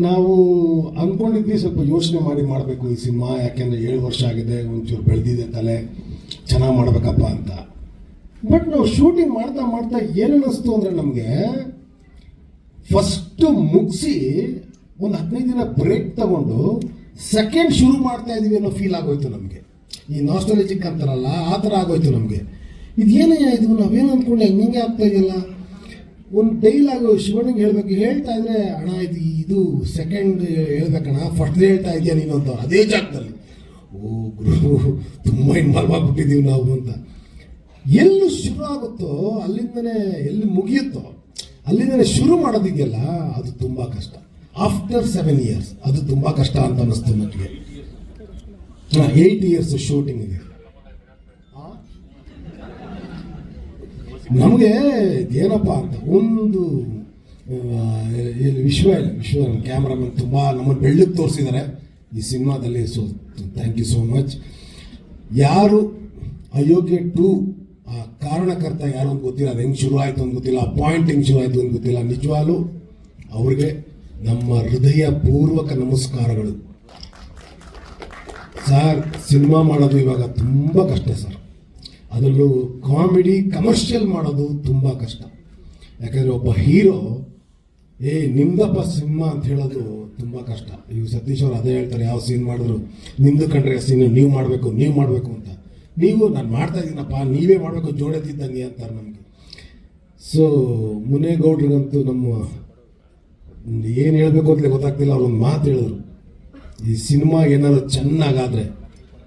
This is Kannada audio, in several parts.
ನಾವು ಅಂದ್ಕೊಂಡಿದ್ವಿ ಸ್ವಲ್ಪ ಯೋಚನೆ ಮಾಡಿ ಮಾಡಬೇಕು ಈ ಸಿನಿಮಾ, ಯಾಕೆಂದರೆ 7 ವರ್ಷ ಆಗಿದೆ, ಒಂಚೂರು ಬೆಳೆದಿದೆ ತಲೆ, ಚೆನ್ನಾಗಿ ಮಾಡಬೇಕಪ್ಪ ಅಂತ. ಬಟ್ ನಾವು ಶೂಟಿಂಗ್ ಮಾಡ್ತಾ ಮಾಡ್ತಾ ಏನು ಅನ್ನಿಸ್ತು ಅಂದರೆ ನಮಗೆ ಫಸ್ಟು ಮುಗಿಸಿ ಒಂದು 15 ದಿನ ಬ್ರೇಕ್ ತಗೊಂಡು ಸೆಕೆಂಡ್ ಶುರು ಮಾಡ್ತಾ ಇದೀವಿ ಅನ್ನೋ ಫೀಲ್ ಆಗೋಯ್ತು ನಮಗೆ. ಈ ನಾಸ್ಟಾಲಜಿಕ್ ಅಂತಾರಲ್ಲ ಆ ಥರ ಆಗೋಯ್ತು ನಮಗೆ. ಇದೇನಯ್ಯ ಇದು, ನಾವೇನು ಅಂದ್ಕೊಂಡೆ ಹಂಗೆ ಆಗ್ತಾ ಇದೆಯಲ್ಲ. ಒಂದು ಡೈಲಾಗು ಶಿವಣ್ಣಿಗೆ ಹೇಳ್ತಾ ಇದ್ರೆ, ಅಣ್ಣ ಇದು ಸೆಕೆಂಡ್ ಹೇಳ್ಬೇಕಣ್ಣ, ಫಸ್ಟ್ ಹೇಳ್ತಾ ಇದೆಯಾ ನೀನು ಅಂತ ಅದೇ ಜಾಗದಲ್ಲಿ. ಓ ಗುರು, ತುಂಬ ಇನ್ವಾಲ್ವ್ ಆಗ್ಬಿಟ್ಟಿದ್ದೀವಿ ನಾವು ಅಂತ. ಎಲ್ಲಿ ಶುರು ಆಗುತ್ತೋ ಅಲ್ಲಿಂದನೇ ಎಲ್ಲಿ ಮುಗಿಯುತ್ತೋ ಅಲ್ಲಿಂದನೇ ಶುರು ಮಾಡೋದಿದೆಯಲ್ಲ, ಅದು ತುಂಬ ಕಷ್ಟ. ಆಫ್ಟರ್ 7 years ಅದು ತುಂಬ ಕಷ್ಟ ಅಂತ ಅನ್ನಿಸ್ತು ನನಗೆ. 8 years ಶೂಟಿಂಗ್ ಇದೆ ನಮಗೆ. ಏನಪ್ಪ ಅಂತ ಒಂದು ವಿಶ್ವ ಕ್ಯಾಮ್ರಾಮನ್ ತುಂಬ ನಮ್ಮನ್ನು ಬೆಳ್ಳಕ್ಕೆ ತೋರಿಸಿದ್ದಾರೆ ಈ ಸಿನಿಮಾದಲ್ಲಿ. So thank you so much. ಯಾರು ಅಯೋಗ್ಯ 2 ಆ ಕಾರಣಕರ್ತ ಯಾರು ಅಂತ ಗೊತ್ತಿಲ್ಲ, ಅದು ಹೆಂಗೆ ಶುರು ಆಯಿತು ಅಂತ ಗೊತ್ತಿಲ್ಲ, ಆ ಪಾಯಿಂಟ್ ಹೆಂಗೆ ಶುರು ಆಯಿತು ಅಂತ ಗೊತ್ತಿಲ್ಲ. ನಿಜವಾಗ್ಲೂ ಅವ್ರಿಗೆ ನಮ್ಮ ಹೃದಯ ಪೂರ್ವಕ ನಮಸ್ಕಾರಗಳು. ಸರ್, ಸಿನಿಮಾ ಮಾಡೋದು ಇವಾಗ ತುಂಬ ಕಷ್ಟ ಸರ್. ಅದರಲ್ಲೂ ಕಾಮಿಡಿ ಕಮರ್ಷಿಯಲ್ ಮಾಡೋದು ತುಂಬ ಕಷ್ಟ. ಯಾಕಂದರೆ ಒಬ್ಬ ಹೀರೋ ನಿಮ್ದಪ್ಪ ಸಿನಿಮಾ ಅಂತ ಹೇಳೋದು ತುಂಬ ಕಷ್ಟ. ಈಗ ಸತೀಶ್ ಅವರು ಅದೇ ಹೇಳ್ತಾರೆ, ಯಾವ ಸೀನ್ ಮಾಡಿದ್ರು ನಿಮ್ದು ಕಂಡ್ರೆ ಸೀನ್ ನೀವು ಮಾಡಬೇಕು ಅಂತ. ನೀವು ನಾನು ಮಾಡ್ತಾ ಇದ್ದೀನಪ್ಪ, ನೀವೇ ಮಾಡಬೇಕು ಜೋಡೆತ್ತಿದ್ದಂಗೆ ಅಂತಾರೆ ನಮಗೆ. ಸೊ ಮುನೇಗೌಡ್ರಿಗಂತೂ ನಮ್ಮ ಏನು ಹೇಳಬೇಕು ಅಂತಲೇ ಗೊತ್ತಾಗ್ತಿಲ್ಲ. ಅವ್ರೊಂದು ಮಾತು ಹೇಳಿದ್ರು, ಈ ಸಿನಿಮಾ ಏನಾದ್ರು ಚೆನ್ನಾಗಾದರೆ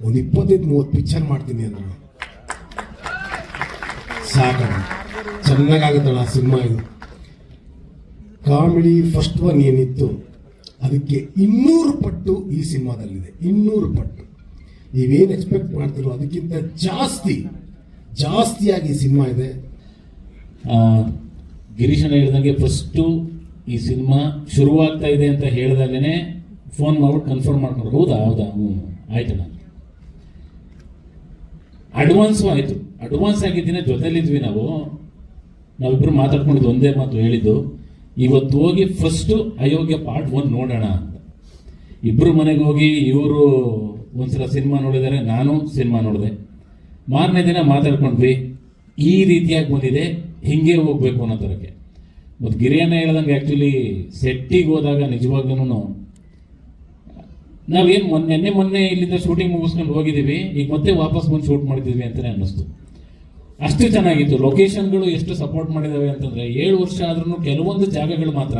ಒಂದು 25-30 ಪಿಕ್ಚರ್ ಮಾಡ್ತೀನಿ ಅಂದ್ರೆ ಸಾಕಣ್ಣ, ಚೆನ್ನಾಗಾಗುತ್ತಣ್ಣ ಸಿನಿಮಾ. ಇದು ಕಾಮಿಡಿ ಫಸ್ಟ್ ಒನ್ ಏನಿತ್ತು ಅದಕ್ಕೆ 200 ಪಟ್ಟು ಈ ಸಿನಿಮಾದಲ್ಲಿದೆ. 200 ಪಟ್ಟು. ನೀವೇನು ಎಕ್ಸ್ಪೆಕ್ಟ್ ಮಾಡ್ತಿರೋ ಅದಕ್ಕಿಂತ ಜಾಸ್ತಿಯಾಗಿ ಸಿನಿಮಾ ಇದೆ. ಗಿರೀಶನ ಹೇಳಿದಂಗೆ ಫಸ್ಟು ಈ ಸಿನಿಮಾ ಶುರುವಾಗ್ತಾ ಇದೆ ಅಂತ ಹೇಳಿದಾಗಲೇ ಫೋನ್ ಮಾಡ್ಬಿಟ್ಟು ಕನ್ಫರ್ಮ್ ಮಾಡ್ಕೊಂಡು, ಹೌದಾ ಆಯ್ತಣ್ಣ. ಅಡ್ವಾನ್ಸು ಆಯಿತು. ಅಡ್ವಾನ್ಸ್ ಆಗಿದ್ದಿನ ಜೊತೆಲಿದ್ವಿ ನಾವಿಬ್ಬರು ಮಾತಾಡ್ಕೊಂಡಿದ್ದು ಒಂದೇ ಮಾತು ಹೇಳಿದ್ದು, ಇವತ್ತು ಹೋಗಿ ಫಸ್ಟು ಅಯೋಗ್ಯ ಪಾರ್ಟ್ 1 ನೋಡೋಣ ಅಂತ. ಇಬ್ಬರು ಮನೆಗೆ ಹೋಗಿ ಇವರು ಒಂದ್ಸಲ ಸಿನಿಮಾ ನೋಡಿದ್ದಾರೆ, ನಾನು ಸಿನಿಮಾ ನೋಡಿದೆ. ಮಾರನೇ ದಿನ ಮಾತಾಡ್ಕೊಂಡ್ವಿ, ಈ ರೀತಿಯಾಗಿ ಬಂದಿದೆ, ಹಿಂಗೆ ಹೋಗ್ಬೇಕು ಅನ್ನೋ ಥರಕ್ಕೆ. ಮತ್ತು ಗಿರಿಯನ್ನ ಹೇಳ್ದಂಗೆ ಆ್ಯಕ್ಚುಲಿ ಸೆಟ್ಟಿಗೆ ಹೋದಾಗ ನಿಜವಾಗ್ಲೂ ನಾವೇನು ಮೊನ್ನೆ ಇಲ್ಲಿಂದ ಶೂಟಿಂಗ್ ಮುಗಿಸ್ಕೊಂಡು ಹೋಗಿದ್ದೀವಿ, ಈಗ ಮತ್ತೆ ವಾಪಸ್ ಬಂದು ಶೂಟ್ ಮಾಡಿದ್ದೀವಿ ಅಂತಲೇ ಅನ್ನಿಸ್ತು. ಅಷ್ಟು ಚೆನ್ನಾಗಿತ್ತು. ಲೊಕೇಶನ್ಗಳು ಎಷ್ಟು ಸಪೋರ್ಟ್ ಮಾಡಿದ್ದಾವೆ ಅಂತಂದರೆ 7 ವರ್ಷ ಆದ್ರೂ ಕೆಲವೊಂದು ಜಾಗಗಳು ಮಾತ್ರ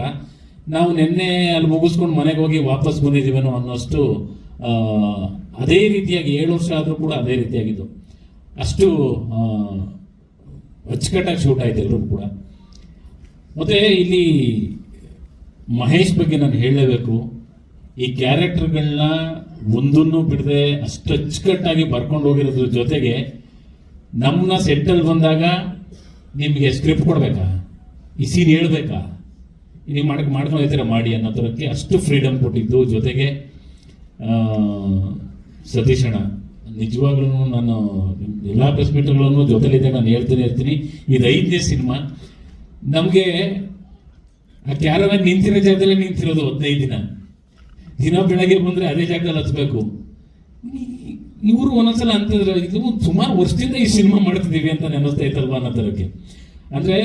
ನಾವು ನಿನ್ನೆ ಅಲ್ಲಿ ಮುಗಿಸ್ಕೊಂಡು ಮನೆಗೆ ಹೋಗಿ ವಾಪಸ್ ಬಂದಿದ್ದೀವೇನೋ ಅನ್ನೋಷ್ಟು ಅದೇ ರೀತಿಯಾಗಿ 7 ವರ್ಷ ಆದರೂ ಕೂಡ ಅದೇ ರೀತಿಯಾಗಿತ್ತು. ಅಷ್ಟು ಅಚ್ಚುಕಟ್ಟಾಗಿ ಶೂಟ್ ಆಯ್ತು ಎಲ್ಲರೂ ಕೂಡ. ಮತ್ತು ಇಲ್ಲಿ ಮಹೇಶ್ ಬಗ್ಗೆ ನಾನು ಹೇಳಲೇಬೇಕು. ಈ ಕ್ಯಾರೆಕ್ಟರ್ಗಳನ್ನ ಒಂದನ್ನು ಬಿಡದೆ ಅಷ್ಟು ಅಚ್ಚುಕಟ್ಟಾಗಿ ಬರ್ಕೊಂಡು ಹೋಗಿರೋದ್ರ ಜೊತೆಗೆ ನಮ್ಮನ್ನ ಸೆಟ್ಟಲ್ಲಿ ಬಂದಾಗ ನಿಮಗೆ ಸ್ಕ್ರಿಪ್ಟ್ ಕೊಡಬೇಕಾ, ಈ ಸೀನ್ ಹೇಳ್ಬೇಕಾ, ನೀವು ಮಾಡ್ಕೊಂಡು ಹೋಗ್ತೀರ ಮಾಡಿ ಅನ್ನೋ ಥರಕ್ಕೆ ಅಷ್ಟು ಫ್ರೀಡಮ್ ಕೊಟ್ಟಿದ್ದು. ಜೊತೆಗೆ ಸತೀಶ್ ಅಣ್ಣ ನಿಜವಾಗ್ಲೂ ನಾನು ಎಲ್ಲ ಪ್ರೆಸ್ ಮೀಟ್ಗಳನ್ನು ಜೊತೆಲಿದ್ದಾಗ ನಾನು ಹೇಳ್ತೀನಿ ಇದು 5ನೇ ಸಿನಿಮಾ. ನಮಗೆ ಆ ಕ್ಯಾರವ್ಯಾನ್ ನಿಂತಿರೋ ಜಾಗದಲ್ಲೇ ನಿಂತಿರೋದು 15 ದಿನ ಬೆಳಗ್ಗೆ ಬಂದರೆ ಅದೇ ಜಾಗದಲ್ಲಿ ಹತ್ಬೇಕು. ಇವರು ಒಂದೊಂದ್ಸಲ ಅಂತಿದ್ರು, ಇದು ಸುಮಾರು ವರ್ಷದಿಂದ ಈ ಸಿನಿಮಾ ಮಾಡ್ತಿದ್ದೀವಿ ಅಂತ ನೆನೆಸ್ತಾ ಇತ್ತಲ್ವಾ ಅನ್ನೋ ಥರಕ್ಕೆ. ಅಂದರೆ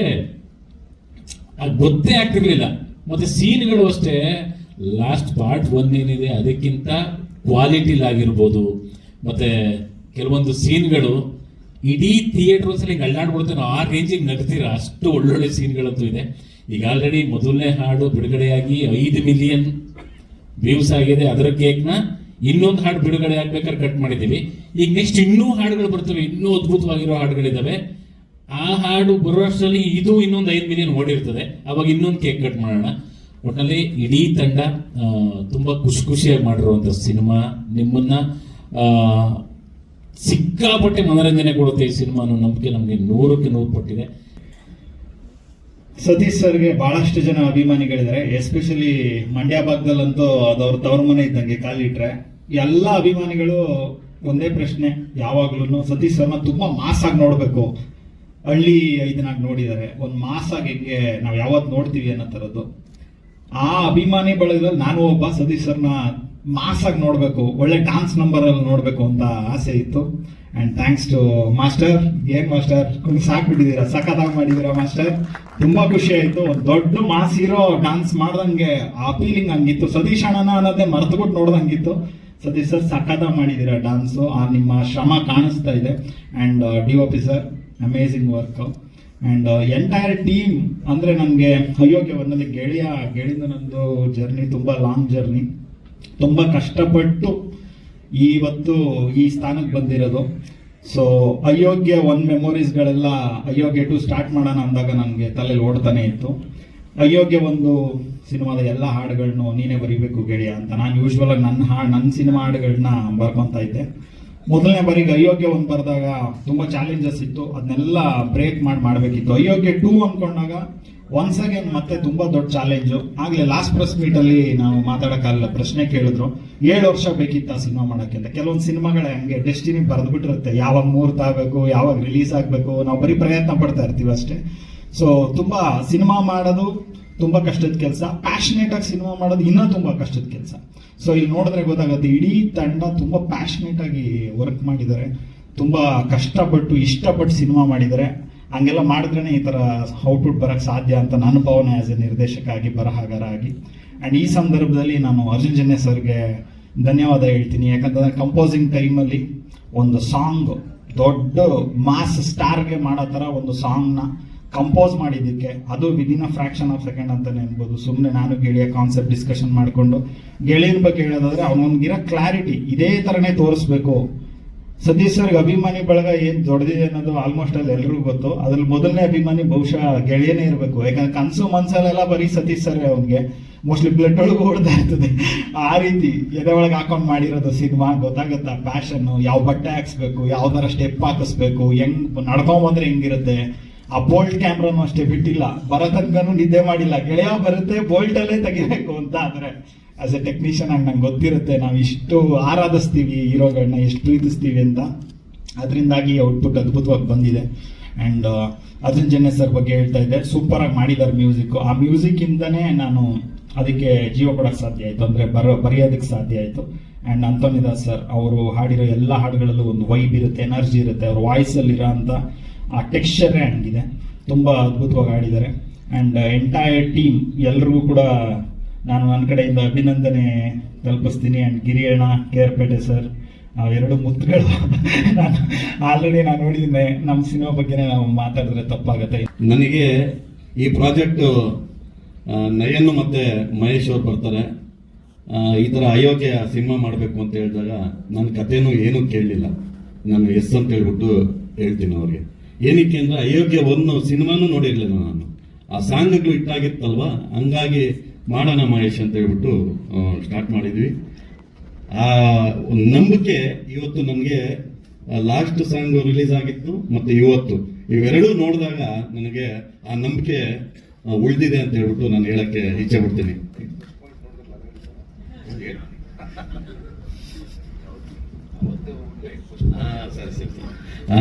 ಅದು ಗೊತ್ತೇ ಆಗ್ತಿರ್ಲಿಲ್ಲ. ಮತ್ತು ಸೀನ್ಗಳು ಅಷ್ಟೇ, ಲಾಸ್ಟ್ ಪಾರ್ಟ್ 1 ಏನಿದೆ ಅದಕ್ಕಿಂತ ಕ್ವಾಲಿಟಿಲಾಗಿರ್ಬೋದು. ಮತ್ತು ಕೆಲವೊಂದು ಸೀನ್ಗಳು ಇಡೀ ಥಿಯೇಟ್ರಲ್ಲಿ ಅಳ್ಳಾಡ್ಬಿಡ್ತಾರೆ, ಆ ರೇಂಜಿಗೆ ನಗ್ತೀರ, ಅಷ್ಟು ಒಳ್ಳೊಳ್ಳೆ ಸೀನ್ಗಳಂತೂ ಇದೆ. ಈಗ ಆಲ್ರೆಡಿ ಮೊದಲನೇ ಹಾಡು ಬಿಡುಗಡೆಯಾಗಿ 5 ಮಿಲಿಯನ್ ವ್ಯೂಸ್ ಆಗಿದೆ. ಅದರ ಕೇಕ್ನ ಇನ್ನೊಂದು ಹಾಡು ಬಿಡುಗಡೆ ಆಗ್ಬೇಕಾದ್ರೆ ಕಟ್ ಮಾಡಿದ್ದೀವಿ. ಈಗ ನೆಕ್ಸ್ಟ್ ಇನ್ನೂ ಹಾಡುಗಳು ಬರ್ತವೆ, ಇನ್ನೂ ಅದ್ಭುತವಾಗಿರೋ ಹಾಡುಗಳಿದ್ದಾವೆ. ಆ ಹಾಡು ಬರುವಷ್ಟರಲ್ಲಿ ಇದು ಇನ್ನೊಂದು 5 ಮಿಲಿಯನ್ ಓಡಿರ್ತದೆ, ಅವಾಗ ಇನ್ನೊಂದು ಕೇಕ್ ಕಟ್ ಮಾಡೋಣ. ಒಟ್ಟಿನಲ್ಲಿ ಇಡೀ ತಂಡ ತುಂಬ ಖುಷಿಯಾಗಿ ಮಾಡಿರುವಂಥ ಸಿನಿಮಾ. ನಿಮ್ಮನ್ನ ಸಿಕ್ಕಾಪಟ್ಟೆ ಮನೋರಂಜನೆ ಕೊಡುತ್ತೆ ಈ ಸಿನಿಮಾ ಅನ್ನೋ ನಂಬಿಕೆ ನಮಗೆ 100ಕ್ಕೆ 100 ಪಟ್ಟಿದೆ. ಸತೀಶ್ ಸರ್ಗೆ ಬಹಳಷ್ಟು ಜನ ಅಭಿಮಾನಿಗಳಿದ್ದಾರೆ. ಎಸ್ಪೆಷಲಿ ಮಂಡ್ಯ ಭಾಗದಲ್ಲಂತೂ ಅದವ್ರ ತವರ ಮನೆ ಇದ್ದಂಗೆ ಕಾಲಿಟ್ರೆ ಎಲ್ಲ ಅಭಿಮಾನಿಗಳು ಒಂದೇ ಪ್ರಶ್ನೆ ಯಾವಾಗ್ಲೂ, ಸತೀಶ್ ಸರ್ನ ತುಂಬಾ ಮಾಸ್ ಆಗಿ ನೋಡ್ಬೇಕು. ಹಳ್ಳಿ 5ನಾಗ ನೋಡಿದ್ದಾರೆ, ಒಂದು ಮಾಸ್ ಆಗಿ ಹೆಂಗೆ ನಾವು ಯಾವತ್ತು ನೋಡ್ತೀವಿ ಅನ್ನೋ ಥರದ್ದು. ಆ ಅಭಿಮಾನಿ ಬಳಗದಲ್ಲಿ ನಾನು ಒಬ್ಬ ಸತೀಶ್ ಸರ್ನ ಮಾಸಾಗಿ ನೋಡಬೇಕು, ಒಳ್ಳೆ ಡಾನ್ಸ್ ನಂಬರ್ ಅಲ್ಲಿ ನೋಡಬೇಕು ಅಂತ ಆಸೆ ಇತ್ತು. And thanks to master. ಏನ್ ಮಾಸ್ಟರ್ ಸಾಕ್ಬಿಟ್ಟಿದ್ದೀರಾ, ಸಖತ್ತಾಗಿ ಮಾಡಿದ್ದೀರಾ ಮಾಸ್ಟರ್. ತುಂಬಾ ಖುಷಿ ಆಯ್ತು. ಒಂದು ದೊಡ್ಡ ಮಾಸ್ ಹೀರೋ ಡಾನ್ಸ್ ಮಾಡ್ದಂಗೆ ಆ ಫೀಲಿಂಗ್ ಹಂಗಿತ್ತು. ಸತೀಶ್ ಅಣ್ಣನ ಅನ್ನೋದೇ ಮರೆತುಬಿಟ್ಟು ನೋಡ್ದಂಗಿತ್ತು. ಸತೀಶ್ ಸರ್ ಸಖತ್ತಾಗಿ ಮಾಡಿದ್ದೀರಾ ಡಾನ್ಸು, ಆ ನಿಮ್ಮ ಶ್ರಮ ಕಾಣಿಸ್ತಾ ಇದೆ. And DOP sir amazing work. And entire team ಅಂದ್ರೆ ನನಗೆ ಅಯೋಗ್ಯ ಒಂದಲ್ಲಿ ಗೆಳೆಯಿಂದ ನಂದು ಜರ್ನಿ ತುಂಬಾ ಲಾಂಗ್ ಜರ್ನಿ, ತುಂಬಾ ಕಷ್ಟಪಟ್ಟು ಇವತ್ತು ಈ ಸ್ಥಾನಕ್ಕೆ ಬಂದಿರೋದು. ಸೊ ಅಯೋಗ್ಯ 1 ಮೆಮೊರೀಸ್ಗಳೆಲ್ಲ ಅಯೋಗ್ಯ 2 ಸ್ಟಾರ್ಟ್ ಮಾಡೋಣ ಅಂದಾಗ ನನಗೆ ತಲೆಯಲ್ಲಿ ಓಡ್ತಾನೆ ಇತ್ತು. ಅಯೋಗ್ಯ 1 ಸಿನಿಮಾದ ಎಲ್ಲ ಹಾಡುಗಳನ್ನು ನೀನೇ ಬರೀಬೇಕು ಗೆಳೆಯ ಅಂತ ನಾನು ಯೂಶ್ವಲ್ ಆಗಿ ನನ್ನ ಸಿನಿಮಾ ಹಾಡುಗಳನ್ನ ಬರ್ಕೊಂತ ಇದ್ದೆ. ಮೊದಲನೇ ಬಾರಿಗೆ ಅಯೋಗ್ಯ 1 ಬರೆದಾಗ ತುಂಬಾ ಚಾಲೆಂಜಸ್ ಇತ್ತು, ಅದನ್ನೆಲ್ಲ ಬ್ರೇಕ್ ಮಾಡಬೇಕಿತ್ತು. ಅಯೋಗ್ಯ 2 ಅನ್ಕೊಂಡಾಗ ಒನ್ಸ್ ಅಗೇನ್ ಮತ್ತೆ ತುಂಬಾ ದೊಡ್ಡ ಚಾಲೆಂಜು. ಆಗ್ಲೇ ಲಾಸ್ಟ್ ಪ್ರೆಸ್ ಮೀಟ್ ಅಲ್ಲಿ ನಾವು ಮಾತಾಡಕ್ಕಾಗಲ್ಲ, ಪ್ರಶ್ನೆ ಕೇಳಿದ್ರು 7 ವರ್ಷ ಬೇಕಿತ್ತು ಆ ಸಿನಿಮಾ ಮಾಡಕ್ಕೆ ಅಂತ. ಕೆಲವೊಂದು ಸಿನಿಮಾಗಳೇ ಹಂಗೆ ಡೆಸ್ಟಿನಿ ಬರೆದ್ಬಿಟ್ಟಿರುತ್ತೆ, ಯಾವಾಗ ಮುಹೂರ್ತ ಆಗಬೇಕು, ಯಾವಾಗ ರಿಲೀಸ್ ಆಗಬೇಕು, ನಾವು ಬರೀ ಪ್ರಯತ್ನ ಪಡ್ತಾ ಇರ್ತೀವಿ ಅಷ್ಟೇ. ಸೊ ತುಂಬಾ ಸಿನಿಮಾ ಮಾಡೋದು ತುಂಬಾ ಕಷ್ಟದ ಕೆಲಸ, ಪ್ಯಾಷನೇಟ್ ಆಗಿ ಸಿನಿಮಾ ಮಾಡೋದು ಇನ್ನೂ ತುಂಬಾ ಕಷ್ಟದ ಕೆಲಸ. ಸೊ ಇಲ್ಲಿ ನೋಡಿದ್ರೆ ಗೊತ್ತಾಗುತ್ತೆ, ಇಡೀ ತಂಡ ತುಂಬಾ ಪ್ಯಾಷನೇಟ್ ಆಗಿ ವರ್ಕ್ ಮಾಡಿದ್ದಾರೆ, ತುಂಬಾ ಕಷ್ಟಪಟ್ಟು ಇಷ್ಟಪಟ್ಟು ಸಿನಿಮಾ ಮಾಡಿದ್ದಾರೆ. ಹಂಗೆಲ್ಲ ಮಾಡಿದ್ರೇನೆ ಈ ತರ ಔಟ್ಪುಟ್ ಬರಕ್ ಸಾಧ್ಯ ಅಂತ ನನ್ನ ಭಾವನೆ ಆಸ್ ಎ ನಿರ್ದೇಶಕ ಆಗಿ, ಬರಹಗಾರ ಆಗಿ. ಅಂಡ್ ಈ ಸಂದರ್ಭದಲ್ಲಿ ನಾನು ಅರ್ಜುನ್ ಜನ್ಯ ಸರ್ಗೆ ಧನ್ಯವಾದ ಹೇಳ್ತೀನಿ. ಯಾಕಂತಂದ್ರೆ ಕಂಪೋಸಿಂಗ್ ಟೈಮಲ್ಲಿ ಒಂದು ಸಾಂಗ್ ದೊಡ್ಡ ಮಾಸ್ ಸ್ಟಾರ್ಗೆ ಮಾಡೋ ಥರ ಒಂದು ಸಾಂಗ್ನ ಕಂಪೋಸ್ ಮಾಡಿದ್ದಕ್ಕೆ, ಅದು within a fraction of second ಅಂತಾನೆ ಅನ್ಬೋದು. ಸುಮ್ಮನೆ ನಾನು ಗೆಳೆಯ ಕಾನ್ಸೆಪ್ಟ್ ಡಿಸ್ಕಷನ್ ಮಾಡಿಕೊಂಡು ಗೆಳೆಯನ ಬಗ್ಗೆ ಹೇಳೋದಾದ್ರೆ ಅವನಿಗಿರೋ ಕ್ಲಾರಿಟಿ ಇದೇ ಥರನೇ ತೋರಿಸ್ಬೇಕು. ಸತೀಶ್ ಸರ್ಗೆ ಅಭಿಮಾನಿ ಬಳಗ ಏನ್ ದೊಡ್ಡದಿದೆ ಅನ್ನೋದು ಆಲ್ಮೋಸ್ಟ್ ಅಲ್ಲಿ ಎಲ್ರಿಗೂ ಗೊತ್ತು. ಅದ್ರಲ್ಲಿ ಮೊದಲನೇ ಅಭಿಮಾನಿ ಬಹುಶಃ ಗೆಳೆಯನೇ ಇರಬೇಕು. ಯಾಕಂದ್ರೆ ಕನಸು ಮನ್ಸಲ್ಲೆಲ್ಲ ಬರೀ ಸತೀಶ್ ಸರ್ ಅವನಿಗೆ ಮೋಸ್ಟ್ಲಿ ಬ್ಲಡ್ ಒಳಗೆ ಓಡ್ತಾ ಇರ್ತದೆ. ಆ ರೀತಿ ಎದೆ ಒಳಗೆ ಹಾಕೊಂಡು ಮಾಡಿರೋದು ಸಿನಿಮಾ. ಗೊತ್ತಾಗುತ್ತಾ ಪ್ಯಾಷನ್, ಯಾವ ಬಟ್ಟೆ ಹಾಕ್ಸ್ಬೇಕು, ಯಾವ ತರ ಸ್ಟೆಪ್ ಹಾಕಿಸ್ಬೇಕು, ಹೆಂಗ್ ನಡ್ಕೊಂಬಂದ್ರೆ ಹೆಂಗಿರುತ್ತೆ. ಆ ಬೋಲ್ಟ್ ಕ್ಯಾಮ್ರಾನು ಅಷ್ಟೇ ಬಿಟ್ಟಿಲ್ಲ, ಬರೋ ತನಕನೂ ನಿದ್ದೆ ಮಾಡಿಲ್ಲ. ಗೆಳೆಯ ಬರುತ್ತೆ ಬೋಲ್ಟ್ ಅಲ್ಲೇ ತೆಗಿಬೇಕು ಅಂತ. ಆದ್ರೆ ಆಸ್ ಎ ಟೆಕ್ನಿಷಿಯನ್ ಆಗಿ ನಂಗೆ ಗೊತ್ತಿರುತ್ತೆ ನಾವು ಇಷ್ಟು ಆರಾಧಿಸ್ತೀವಿ ಹೀರೋಗಳನ್ನ, ಎಷ್ಟು ಪ್ರೀತಿಸ್ತೀವಿ ಅಂತ. ಅದರಿಂದಾಗಿ ಔಟ್ಪುಟ್ ಅದ್ಭುತವಾಗಿ ಬಂದಿದೆ. ಅಂಡ್ ಅರ್ಜುನ್ ಜನ್ಯ ಸರ್ ಬಗ್ಗೆ ಹೇಳ್ತಾ ಇದ್ದೆ, ಸೂಪರ್ ಆಗಿ ಮಾಡಿದ್ದಾರೆ ಮ್ಯೂಸಿಕ್. ಆ ಮ್ಯೂಸಿಕ್ ಇಂದನೇ ನಾನು ಅದಕ್ಕೆ ಜೀವ ಕೊಡಕ್ಕೆ ಸಾಧ್ಯ ಆಯ್ತು, ಅಂದ್ರೆ ಬರೆಯೋದಕ್ಕೆ ಸಾಧ್ಯ ಆಯ್ತು. ಅಂಡ್ ಅಂತೋನಿದಾಸ್ ಸರ್ ಅವರು ಹಾಡಿರೋ ಎಲ್ಲ ಹಾಡುಗಳಲ್ಲೂ ಒಂದು ವೈಬ್ ಇರುತ್ತೆ, ಎನರ್ಜಿ ಇರುತ್ತೆ. ಅವ್ರ ವಾಯ್ಸ್ ಅಲ್ಲಿ ಇರೋ ಅಂತ ಆ ಟೆಕ್ಸ್ಚರೇ ಹಂಗಿದೆ, ತುಂಬಾ ಅದ್ಭುತವಾಗಿ ಹಾಡಿದ್ದಾರೆ. ಅಂಡ್ ಎಂಟೈರ್ ಟೀಮ್ ಎಲ್ರಿಗೂ ಕೂಡ ನಾನು ನನ್ನ ಕಡೆಯಿಂದ ಅಭಿನಂದನೆ ತಲುಪಿಸ್ತೀನಿ. ಅಂಡ್ ಗಿರಿಯಣ್ಣ, ಕೇರ್ಪೇಟೆ ಸರ್, ಎರಡು ಮುತ್ತುಗಳು. ನಾನು ಆಲ್ರೆಡಿ ನಾನು ನೋಡಿದ್ದೀನಿ, ನಮ್ಮ ಸಿನಿಮಾ ಬಗ್ಗೆನೇ ನಾವು ಮಾತಾಡಿದ್ರೆ ತಪ್ಪಾಗತ್ತೆ. ನನಗೆ ಈ ಪ್ರಾಜೆಕ್ಟ್ ನಯನ್ ಮತ್ತೆ ಮಹೇಶ್ ಅವ್ರು ಬರ್ತಾರೆ, ಈ ತರ ಅಯೋಗ್ಯ ಸಿನಿಮಾ ಮಾಡಬೇಕು ಅಂತ ಹೇಳಿದಾಗ ನನ್ನ ಕಥೆನೂ ಏನೂ ಕೇಳಲಿಲ್ಲ. ನಾನು ಎಸ್ ಅಂತ ಹೇಳ್ಬಿಟ್ಟು ಹೇಳ್ತೀನಿ ಅವ್ರಿಗೆ. ಏನಕ್ಕೆ ಅಂದ್ರೆ ಅಯೋಗ್ಯ 1 ಸಿನಿಮಾನೂ ನೋಡಿರ್ಲಿಲ್ಲ ನಾನು. ಆ ಸಾಂಗ್ಗಳು ಇಟ್ಟಾಗಿತ್ತಲ್ವಾ, ಹಂಗಾಗಿ ಮಾಡೋಣ ಮಹೇಶ್ ಅಂತ ಹೇಳ್ಬಿಟ್ಟು ಸ್ಟಾರ್ಟ್ ಮಾಡಿದ್ವಿ. ಆ ಒಂದು ನಂಬಿಕೆ ಇವತ್ತು ನನಗೆ ಲಾಸ್ಟ್ ಸಾಂಗ್ ರಿಲೀಸ್ ಆಗಿತ್ತು ಮತ್ತೆ ಇವತ್ತು ಇವೆರಡೂ ನೋಡಿದಾಗ ನನಗೆ ಆ ನಂಬಿಕೆ ಉಳಿದಿದೆ ಅಂತ ಹೇಳ್ಬಿಟ್ಟು ನಾನು ಹೇಳಕ್ಕೆ ಇಚ್ಛೆ ಪಡ್ತೀನಿ.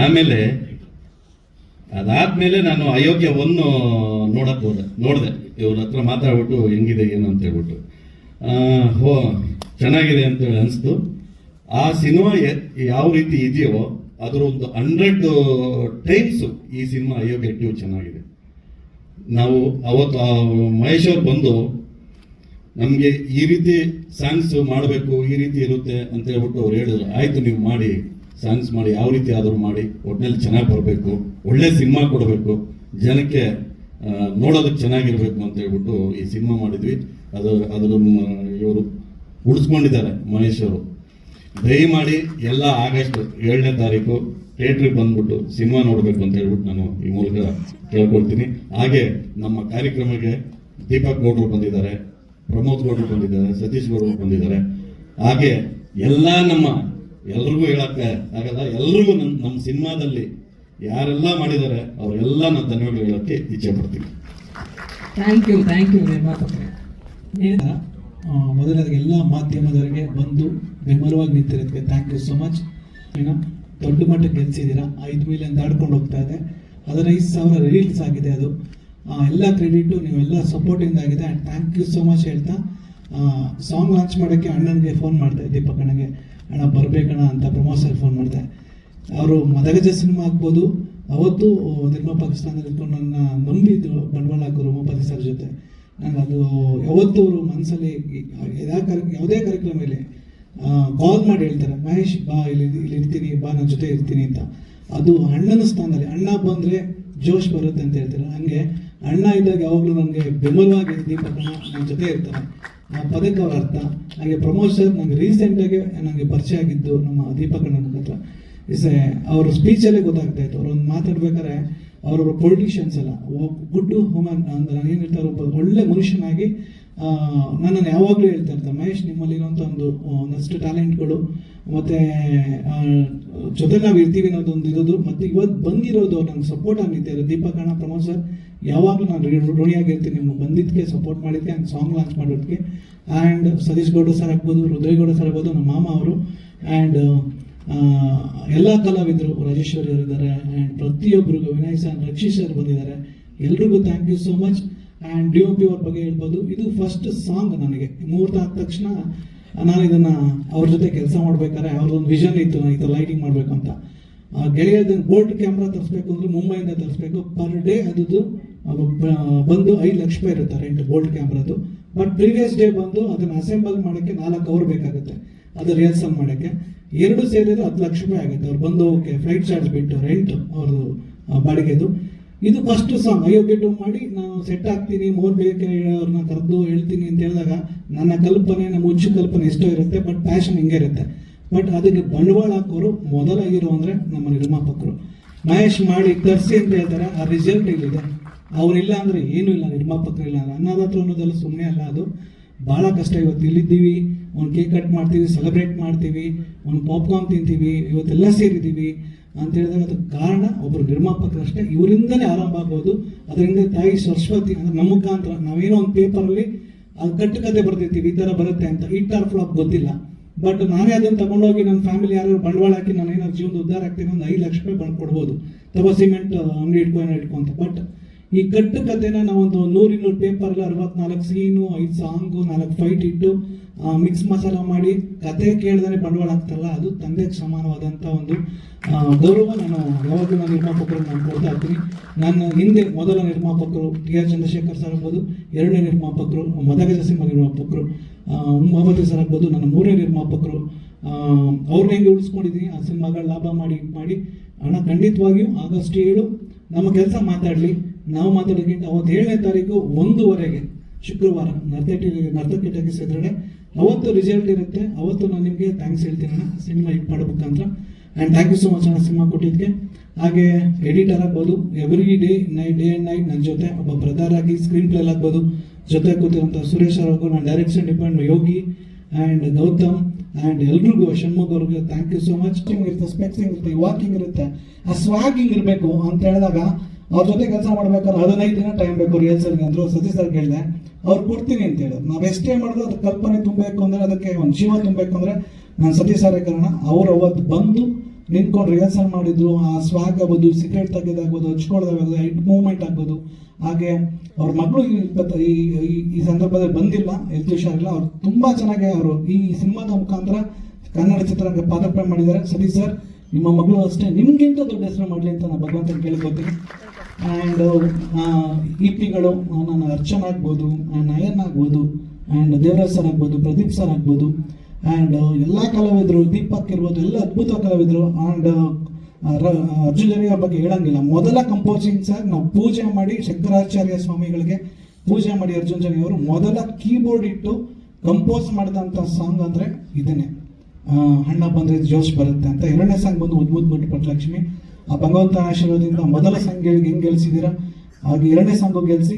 ಆಮೇಲೆ ಅದಾದ್ಮೇಲೆ ನಾನು ಅಯೋಗ್ಯ 1 ನೋಡಕ್ ನೋಡಿದೆ, ಇವ್ರ ಹತ್ರ ಮಾತಾಡ್ಬಿಟ್ಟು ಹೆಂಗಿದೆ ಏನು ಅಂತ ಹೇಳ್ಬಿಟ್ಟು ಚೆನ್ನಾಗಿದೆ ಅಂತ ಹೇಳಿ ಅನಿಸ್ತು. ಆ ಸಿನಿಮಾ ಯಾವ ರೀತಿ ಇದೆಯೋ ಅದರ ಒಂದು 100 ಟೈಮ್ಸ್ ಈ ಸಿನಿಮಾ ಅಯೋಗ್ಯ 2 ಚೆನ್ನಾಗಿದೆ. ನಾವು ಅವತ್ತು ಮಹೇಶ್ ಅವ್ರು ಬಂದು ನಮಗೆ ಈ ರೀತಿ ಸಾಂಗ್ಸ್ ಮಾಡಬೇಕು, ಈ ರೀತಿ ಇರುತ್ತೆ ಅಂತ ಹೇಳ್ಬಿಟ್ಟು ಅವ್ರು ಹೇಳಿದ್ರು. ಆಯ್ತು ನೀವು ಮಾಡಿ, ಸಾಂಗ್ಸ್ ಮಾಡಿ, ಯಾವ ರೀತಿ ಆದರೂ ಮಾಡಿ, ಒಟ್ಟಿನಲ್ಲಿ ಚೆನ್ನಾಗಿ ಬರಬೇಕು, ಒಳ್ಳೆ ಸಿನಿಮಾ ಕೊಡಬೇಕು, ಜನಕ್ಕೆ ನೋಡೋದಕ್ಕೆ ಚೆನ್ನಾಗಿರ್ಬೇಕು ಅಂತ ಹೇಳ್ಬಿಟ್ಟು ಈ ಸಿನಿಮಾ ಮಾಡಿದ್ವಿ. ಅದ್ರ ಇವರು ಉಳಿಸ್ಕೊಂಡಿದ್ದಾರೆ ಮಹೇಶ್ ಅವರು. ದಯಮಾಡಿ ಎಲ್ಲ ಆಗಸ್ಟ್ 7ನೇ ತಾರೀಕು ಥಿಯೇಟ್ರಿಗೆ ಬಂದ್ಬಿಟ್ಟು ಸಿನಿಮಾ ನೋಡಬೇಕು ಅಂತ ಹೇಳ್ಬಿಟ್ಟು ನಾನು ಈ ಮೂಲಕ ಕೇಳ್ಕೊಳ್ತೀನಿ. ಹಾಗೆ ನಮ್ಮ ಕಾರ್ಯಕ್ರಮಕ್ಕೆ ದೀಪಕ್ ಗೌಡ್ರು ಬಂದಿದ್ದಾರೆ, ಪ್ರಮೋದ್ ಗೌಡ್ರು ಬಂದಿದ್ದಾರೆ, ಸತೀಶ್ ಗೌಡ್ರು ಬಂದಿದ್ದಾರೆ. ಹಾಗೆ ಎಲ್ಲ ಎಲ್ರಿಗೂ ಹೇಳಕ್ಕೆ ಆಗಲ್ಲ, ಎಲ್ರಿಗೂ ನಮ್ಮ ಸಿನಿಮಾದಲ್ಲಿ ಯಾರೆಲ್ಲ ಮಾಡಿದ್ದಾರೆ ಅವರೆಲ್ಲ ನಾನು ಧನ್ಯವಾದ ಹೇಳಕ್ಕೆ ಇಚ್ಛೆ ಪಡ್ತೀನಿ. ಥ್ಯಾಂಕ್ ಯು ನಿರ್ಮಾಪಕರೇ. ಮೊದಲಾಗಿ ಎಲ್ಲ ಮಾಧ್ಯಮದವರಿಗೆ ಬಂದು ಬೆಂಬಲವಾಗಿ ನಿಂತಿರೋದಕ್ಕೆ ಥ್ಯಾಂಕ್ ಯು ಸೋ ಮಚ್. ದೊಡ್ಡ ಮಟ್ಟಕ್ಕೆ ಗೆಲ್ಸಿದ್ದೀರಾ. 5 ಮಿಲಿಯನ್ ದಾಡ್ಕೊಂಡು ಹೋಗ್ತಾ ಇದೆ. 15,000 ರೀಲ್ಸ್ ಆಗಿದೆ. ಅದು ಎಲ್ಲ ಕ್ರೆಡಿಟು ನೀವೆಲ್ಲ ಸಪೋರ್ಟಿಂದ ಆಗಿದೆ. And thank you so much ಹೇಳ್ತಾ ಸಾಂಗ್ ಲಾಂಚ್ ಮಾಡೋಕ್ಕೆ ಅಣ್ಣನಿಗೆ ಫೋನ್ ಮಾಡಿದೆ, ದೀಪಕ್ ಅಣ್ಣಗೆ, ಅಣ್ಣ ಬರಬೇಕಣ್ಣ ಅಂತ ಪ್ರಮೋಸರ್ ಫೋನ್ ಮಾಡಿದೆ. ಅವರು ಮದಗಜ ಸಿನಿಮಾ ಆಗ್ಬೋದು, ಅವತ್ತು ನಿರ್ಮಾ ಪಾಕಿಸ್ತಾನದಲ್ಲಿ ಇಟ್ಕೊಂಡು ನನ್ನ ನಂಬಿದ್ರು ಬಂಡವಾಳ ಹಾಕೋರು ಉಮಾಪತಿ ಸರ್ ಜೊತೆ. ನಾನು ಅದು ಯಾವತ್ತೂ ಅವರು ಮನಸ್ಸಲ್ಲಿ ಯಾವುದೇ ಕಾರ್ಯಕ್ರಮ ಇಲ್ಲಿ ಕಾಲ್ ಮಾಡಿ ಹೇಳ್ತಾರೆ, ಮಹೇಶ್ ಬಾ ಇಲ್ಲಿ ಇರ್ತೀನಿ, ಬಾ ನನ್ನ ಜೊತೆ ಇರ್ತೀನಿ ಅಂತ. ಅದು ಅಣ್ಣನ ಸ್ಥಾನದಲ್ಲಿ, ಅಣ್ಣ ಬಂದರೆ ಜೋಶ್ ಬರುತ್ತೆ ಅಂತ ಹೇಳ್ತಾರೆ. ಹಂಗೆ ಅಣ್ಣ ಇದ್ದಾಗ ಯಾವಾಗಲೂ ನನಗೆ ಬೆಂಬಲವಾಗಿ ದೀಪಕಣ್ಣ ನನ್ನ ಜೊತೆ ಇರ್ತಾರೆ. ಆ ಪದಕ್ಕೆ ಅವ್ರ ಅರ್ಥ. ಹಾಗೆ ಪ್ರಮೋದ್ ಸರ್ ನನಗೆ ರೀಸೆಂಟಾಗಿ ನನಗೆ ಪರಿಚಯ ಆಗಿದ್ದು ನಮ್ಮ ದೀಪಕಣ್ಣ ಮುಖಾಂತರ. ಅವ್ರ ಸ್ಪೀಚಲ್ಲೇ ಗೊತ್ತಾಗ್ತಾ ಇತ್ತು. ಅವ್ರೊಂದು ಮಾತಾಡ್ಬೇಕಾದ್ರೆ ಅವರೊಬ್ಬರು ಪೊಲಿಟಿಷಿಯನ್ಸ್ ಅಲ್ಲ, ಗುಡ್ ಹ್ಯೂಮನ್ ಅಂದ್ರೆ ನಾನು ಏನಿರ್ತಾರೆ, ಒಬ್ಬ ಒಳ್ಳೆ ಮನುಷ್ಯನಾಗಿ ನನ್ನನ್ನು ಯಾವಾಗಲೂ ಹೇಳ್ತಾ ಇರ್ತಾರೆ, ಮಹೇಶ್ ನಿಮ್ಮಲ್ಲಿ ಇರುವಂಥ ಒಂದಷ್ಟು ಟ್ಯಾಲೆಂಟ್ಗಳು ಮತ್ತು ಜೊತೆ ನಾವು ಇರ್ತೀವಿ ಅನ್ನೋದೊಂದು ಇರೋದು, ಮತ್ತು ಇವತ್ತು ಬಂದಿರೋದು ನಂಗೆ ಸಪೋರ್ಟ್ ಆಗಿದ್ದಾರೆ. ದೀಪಕಣ್ಣ, ಪ್ರಮೋದ್ ಸರ್ ಯಾವಾಗಲೂ ನಾನು ಋಣಿಯಾಗಿರ್ತೀನಿ ನಿಮ್ಗೆ ಬಂದಿದ್ದಕ್ಕೆ, ಸಪೋರ್ಟ್ ಮಾಡಿದ್ದಕ್ಕೆ, ಆ್ಯಂಡ್ ಸಾಂಗ್ ಲಾಂಚ್ ಮಾಡೋದಕ್ಕೆ. ಆ್ಯಂಡ್ ಸತೀಶ್ ಗೌಡ ಸರ್ ಆಗ್ಬೋದು, ಹೃದಯಗೌಡ ಸರ್ ಆಗ್ಬೋದು, ನಮ್ಮ ಮಾಮ ಅವರು, ಆ್ಯಂಡ್ ಎಲ್ಲ ಕಲಾವಿದರು, ರಾಜೇಶ್ವರಿ ಅವರು ಇದ್ದಾರೆ, ಆ್ಯಂಡ್ ಪ್ರತಿಯೊಬ್ಬರಿಗೂ ವಿನಯ್ ಸರ್, ರಕ್ಷಿತ್ ಸರ್ ಬಂದಿದ್ದಾರೆ, ಎಲ್ರಿಗೂ thank you so much. And DOP ಅವ್ರ ಬಗ್ಗೆ ಹೇಳ್ಬೋದು, ಇದು ಫಸ್ಟ್ ಸಾಂಗ್ ನನಗೆ ಮುಹೂರ್ತ ಆದ ತಕ್ಷಣ ನಾನು ಇದನ್ನು ಅವ್ರ ಜೊತೆ ಕೆಲಸ ಮಾಡ್ಬೇಕಾದ್ರೆ ಅವ್ರದ್ದೊಂದು ವಿಷನ್ ಇತ್ತು, ನಾನು ಈ ಥರ ಲೈಟಿಂಗ್ ಮಾಡಬೇಕು ಅಂತ. ಗೆಳೆಯದ ಬೋಲ್ಟ್ ಕ್ಯಾಮ್ರಾ ತರಿಸ್ಬೇಕು ಅಂದರೆ ಮುಂಬೈಯಿಂದ ತರಿಸ್ಬೇಕು, ಪರ್ ಡೇ ಅದು ಬಂದು 5 ಲಕ್ಷ ರೂಪಾಯಿ ಇರುತ್ತೆ ರೆಂಟ್ ಬೋಲ್ಟ್ ಕ್ಯಾಮ್ರಾದು. ಬಟ್ ಪ್ರೀವಿಯಸ್ ಡೇ ಬಂದು ಅದನ್ನು ಅಸೆಂಬಲ್ ಮಾಡೋಕ್ಕೆ 4 ಅವರ್ ಬೇಕಾಗುತ್ತೆ, ಅದು ರಿಹರ್ಸಲ್ ಮಾಡೋಕ್ಕೆ. 2 ಸೇರಿದ್ರೆ 10 ಲಕ್ಷ ರೂಪಾಯಿ ಆಗುತ್ತೆ. ಅವ್ರು ಬಂದು ಓಕೆ ಫ್ಲೈಟ್ ಚಾರ್ಜ್ ಬಿಟ್ಟು ರೆಂಟ್ ಅವ್ರದ್ದು ಬಾಡಿಗೆದು. ಇದು ಫಸ್ಟ್ ಸಾಂಗ್ ಅಯೋಗ್ಯ ಮಾಡಿ ನಾನು ಸೆಟ್ ಆಗ್ತೀನಿ, ಮೋರ್ ಬೇಕೆ ಅವ್ರನ್ನ ಕರೆದು ಹೇಳ್ತೀನಿ ಅಂತ ಹೇಳಿದಾಗ ನನ್ನ ಕಲ್ಪನೆ, ನಮ್ಮ ಹುಚ್ಚು ಕಲ್ಪನೆ ಎಷ್ಟೋ ಇರುತ್ತೆ, ಬಟ್ ಪ್ಯಾಷನ್ ಹಿಂಗೆ ಇರುತ್ತೆ. ಬಟ್ ಅದಕ್ಕೆ ಬಂಡವಾಳ ಹಾಕೋರು ಮೊದಲ ಹೀರೋ ಅಂದರೆ ನಮ್ಮ ನಿರ್ಮಾಪಕರು. ಮಹೇಶ್ ಮಾಡಿ ತರಿಸಿ ಅಂತ ಹೇಳ್ತಾರೆ, ಆ ರಿಸಲ್ಟ್ ಇಲ್ಲಿದೆ. ಅವರಿಲ್ಲ ಅಂದರೆ ಏನೂ ಇಲ್ಲ, ನಿರ್ಮಾಪಕರು ಇಲ್ಲ ಅಂದರೆ. ಅನ್ನದಾತ್ರ ಅನ್ನೋದೆಲ್ಲ ಸುಮ್ಮನೆ ಅಲ್ಲ, ಅದು ಭಾಳ ಕಷ್ಟ. ಇವತ್ತು ಇಲ್ಲಿದ್ದೀವಿ, ಒಂದು ಕೇಕ್ ಕಟ್ ಮಾಡ್ತೀವಿ, ಸೆಲೆಬ್ರೇಟ್ ಮಾಡ್ತೀವಿ, ಒಂದು ಪಾಪ್ಕಾರ್ನ್ ತಿಂತೀವಿ, ಇವತ್ತೆಲ್ಲ ಸೇರಿದ್ದೀವಿ ಅಂತ ಹೇಳಿದಾಗ ಅದಕ್ಕೆ ಕಾರಣ ಒಬ್ಬರು ನಿರ್ಮಾಪಕರಷ್ಟೇ. ಇವರಿಂದನೇ ಆರಂಭ ಆಗ್ಬೋದು. ಅದರಿಂದ ತಾಯಿ ಸರಸ್ವತಿ ಅಂದರೆ ನಮ್ಮ ಮುಖಾಂತರ ನಾವೇನೋ ಒಂದು ಪೇಪರಲ್ಲಿ ಅದು ಕಟ್ಟುಕತೆ ಬರ್ತಿರ್ತೀವಿ, ಈ ಥರ ಬರುತ್ತೆ ಅಂತ. ಹಿಟ್ ಆರ್ ಫ್ಲಾಪ್ ಗೊತ್ತಿಲ್ಲ, ಬಟ್ ನಾನೇ ಅದನ್ನು ತಗೊಂಡೋಗಿ ನನ್ನ ಫ್ಯಾಮಿಲಿ ಯಾರು ಬಂಡವಾಳ ಹಾಕಿ ನಾನು ಏನಾದ್ರು ಜೀವನದ ಉದ್ಧಾರ ಆಗ್ತೀನಿ, ಒಂದು 5 ಲಕ್ಷ ರೂಪಾಯಿ ಬಂದು ಕೊಡ್ಬೋದು, ಸಿಮೆಂಟ್ ಅಂಗಡಿ ಇಟ್ಕೊಂತ. ಬಟ್ ಈ ಕಟ್ಟುಕತೆನ ನಾವೊಂದು 100-200 ಪೇಪರ್ಗೆ 64 ಸೀನು, 5 ಸಾಂಗು, 4 ಫೈಟ್ ಇಟ್ಟು ಮಿಕ್ಸ್ ಮಸಾಲ ಮಾಡಿ ಕತೆ ಕೇಳಿದ್ರೆ ಬಂಡವಾಳ ಆಗ್ತಾರಲ್ಲ, ಅದು ತಂದೆಗೆ ಸಮಾನವಾದಂಥ ಒಂದು ಗೌರವ. ನಾನು ಯಾವಾಗಲೂ ನಾನು ನಿರ್ಮಾಪಕರು ನಾನು ಕೊಡ್ತಾ ಇರ್ತೀನಿ. ನನ್ನ ಹಿಂದೆ ಮೊದಲ ನಿರ್ಮಾಪಕರು TR ಚಂದ್ರಶೇಖರ್ ಸರ್ ಆಗ್ಬೋದು, 2ನೇ ನಿರ್ಮಾಪಕರು ಮದಗಜ ಸಿನಿಮಾ ನಿರ್ಮಾಪಕರು ಉಮಾಪತಿ ಸರ್ ಆಗ್ಬೋದು, ನನ್ನ 3ನೇ ನಿರ್ಮಾಪಕರು. ಅವ್ರನ್ನ ಹೆಂಗೆ ಉಳಿಸ್ಕೊಂಡಿದ್ದೀನಿ, ಆ ಸಿನಿಮಾಗಳ ಲಾಭ ಮಾಡಿ ಹಣ ಖಂಡಿತವಾಗಿಯೂ ಆಗಸ್ಟ್ 7 ನಮ್ಮ ಕೆಲಸ ಮಾತಾಡಲಿ. ನಾವು ಮಾತಾಡೋಕ್ಕಿಂತ ಅವತ್ತು 7ನೇ ತಾರೀಕು 1:00 ಶುಕ್ರವಾರ ನರ್ತಕಿ ಟೆಕ್ಸ್ ಎದುರುಗಡೆ ಅವತ್ತು ರಿಸಲ್ಟ್ ಇರುತ್ತೆ. ಅವತ್ತು ನಾನು ನಿಮಗೆ ಥ್ಯಾಂಕ್ಸ್ ಹೇಳ್ತೀನಿ ಅಣ್ಣ, ಸಿನಿಮಾ ಹಿಟ್ ಮಾಡೋ ಮುಖಾಂತರ. And thank you so much ಅಣ್ಣ ಸಿನಿಮಾ ಕೊಟ್ಟಿದ್ದಕ್ಕೆ. ಹಾಗೆ ಎಡಿಟರ್ ಆಗ್ಬೋದು, ಎವ್ರಿ ಡೇ ಆ್ಯಂಡ್ ನೈಟ್ ನನ್ನ ಜೊತೆ ಒಬ್ಬ ಬ್ರದರ್ ಆಗಿ ಸ್ಕ್ರೀನ್ ಪ್ಲೇ ಆಗ್ಬೋದು ಜೊತೆ ಕೂತಿರುವಂಥ ಸುರೇಶ್ ಅವ್ರಿಗೂ, ನಾನು direction depend Yogi and Gautam and ಎಲ್ರಿಗೂ, ಷಣ್ಮುಖ್ ಅವ್ರಿಗೆ ಥ್ಯಾಂಕ್ ಯು ಸೊ ಮಚ್. ಇರುತ್ತೆ, ಸ್ಪೆಕ್ಸಿಂಗ್ ಇರುತ್ತೆ, ವಾಕಿಂಗ್ ಇರುತ್ತೆ, ಆ ಸ್ವಾಗಿಂಗ್ ಇರಬೇಕು ಅಂತ ಹೇಳಿದಾಗ ಅವ್ರ ಜೊತೆ ಕೆಲಸ ಮಾಡ್ಬೇಕಾದ್ರೆ 15 ದಿನ ಟೈಮ್ ಬೇಕು ರಿಹರ್ಸಲ್ಗೆ ಅಂದರು. ಸತೀಶ್ ಸರ್ ಕೇಳಿದೆ, ಅವ್ರು ಕೊಡ್ತೀನಿ ಅಂತ ಹೇಳಿದ್ರು. ನಾವು ಎಷ್ಟೇ ಮಾಡಿದ್ರು ಅದು ಕಲ್ಪನೆ ತುಂಬಬೇಕು ಅಂದರೆ, ಅದಕ್ಕೆ ಒಂದು ಜೀವ ತುಂಬಬೇಕು ಅಂದರೆ ನಾನು ಸತೀಶ್ ಸರೇ ಕಾರಣ. ಅವ್ರು ಅವತ್ತು ಬಂದು ನಿಂತ್ಕೊಂಡು ರಿಹರ್ಸಲ್ ಮಾಡಿದ್ರು. ಆ ಸ್ವಾಗ್ ಆಗ್ಬೋದು, ಸಿಗರೇಟ್ ತೆಗೆದಾಗ್ಬೋದು, ಹಚ್ಕೊಳ್ಳೋದಾಗ್ಬೋದು, ಹೆಡ್ ಮೂವ್ಮೆಂಟ್ ಆಗ್ಬೋದು. ಹಾಗೆ ಅವ್ರ ಮಗಳು ಈ ಸಂದರ್ಭದಲ್ಲಿ ಬಂದಿಲ್ಲ, ಹೆಲ್ತ್ ಹುಷಾರಿಲ್ಲ. ಅವ್ರು ತುಂಬ ಚೆನ್ನಾಗಿ ಅವರು ಈ ಸಿನಿಮಾದ ಮುಖಾಂತರ ಕನ್ನಡ ಚಿತ್ರರಂಗ ಪಾದಾರ್ಪಣೆ ಮಾಡಿದ್ದಾರೆ. ಸತೀಶ್ ಸರ್, ನಿಮ್ಮ ಮಗಳು ಅಷ್ಟೇ ನಿಮ್ಗಿಂತ ದೊಡ್ಡ ಹೆಸರು ಮಾಡಲಿ ಅಂತ ನಾನು ಭಗವಂತನ ಕೇಳ್ಕೊತೀನಿ. ಆ್ಯಂಡ್ EP-ಗಳು ನಾನು ಅರ್ಚನ್ ಆಗ್ಬೋದು, ನಯನ್ ಆಗ್ಬೋದು, ಆ್ಯಂಡ್ ದೇವರಾಜ್ ಸರ್ ಆಗ್ಬೋದು, ಪ್ರದೀಪ್ ಸರ್ ಆಗ್ಬೋದು, ಆ್ಯಂಡ್ ಎಲ್ಲ ಕಲಾವಿದರು, ದೀಪಕ್ ಇರ್ಬೋದು, ಎಲ್ಲ ಅದ್ಭುತ ಕಲಾವಿದರು. ಆ್ಯಂಡ್ ಅರ್ಜುನ್ ಜನಿ ಅವ್ರ ಬಗ್ಗೆ ಹೇಳಂಗಿಲ್ಲ. ಮೊದಲ ಕಂಪೋಸಿಂಗ್ ಸರ್ ನಾವು ಪೂಜೆ ಮಾಡಿ, ಶಂಕರಾಚಾರ್ಯ ಸ್ವಾಮಿಗಳಿಗೆ ಪೂಜೆ ಮಾಡಿ ಅರ್ಜುನ್ ಜನಿ ಅವರು ಮೊದಲ ಕೀಬೋರ್ಡ್ ಇಟ್ಟು ಕಂಪೋಸ್ ಮಾಡಿದಂಥ ಸಾಂಗ್ ಅಂದರೆ ಇದನ್ನೇ, ಹಣ್ಣ ಬಂದರೆ ಜೋಶ್ ಬರುತ್ತೆ ಅಂತ. 2ನೇ ಸಾಂಗ್ ಬಂದು ಉದ್ಭುತ ಪಟ್ಲಕ್ಷ್ಮಿ. ಆ ಭಗವಂತ ಆಶೀರ್ವಾದದಿಂದ ಮೊದಲ ಸಾಂಗ್ ಹೆಂಗೆ ಗೆಲ್ಸಿದ್ದೀರಾ, ಹಾಗೆ 2ನೇ ಸಾಂಗು ಗೆಲ್ಸಿ.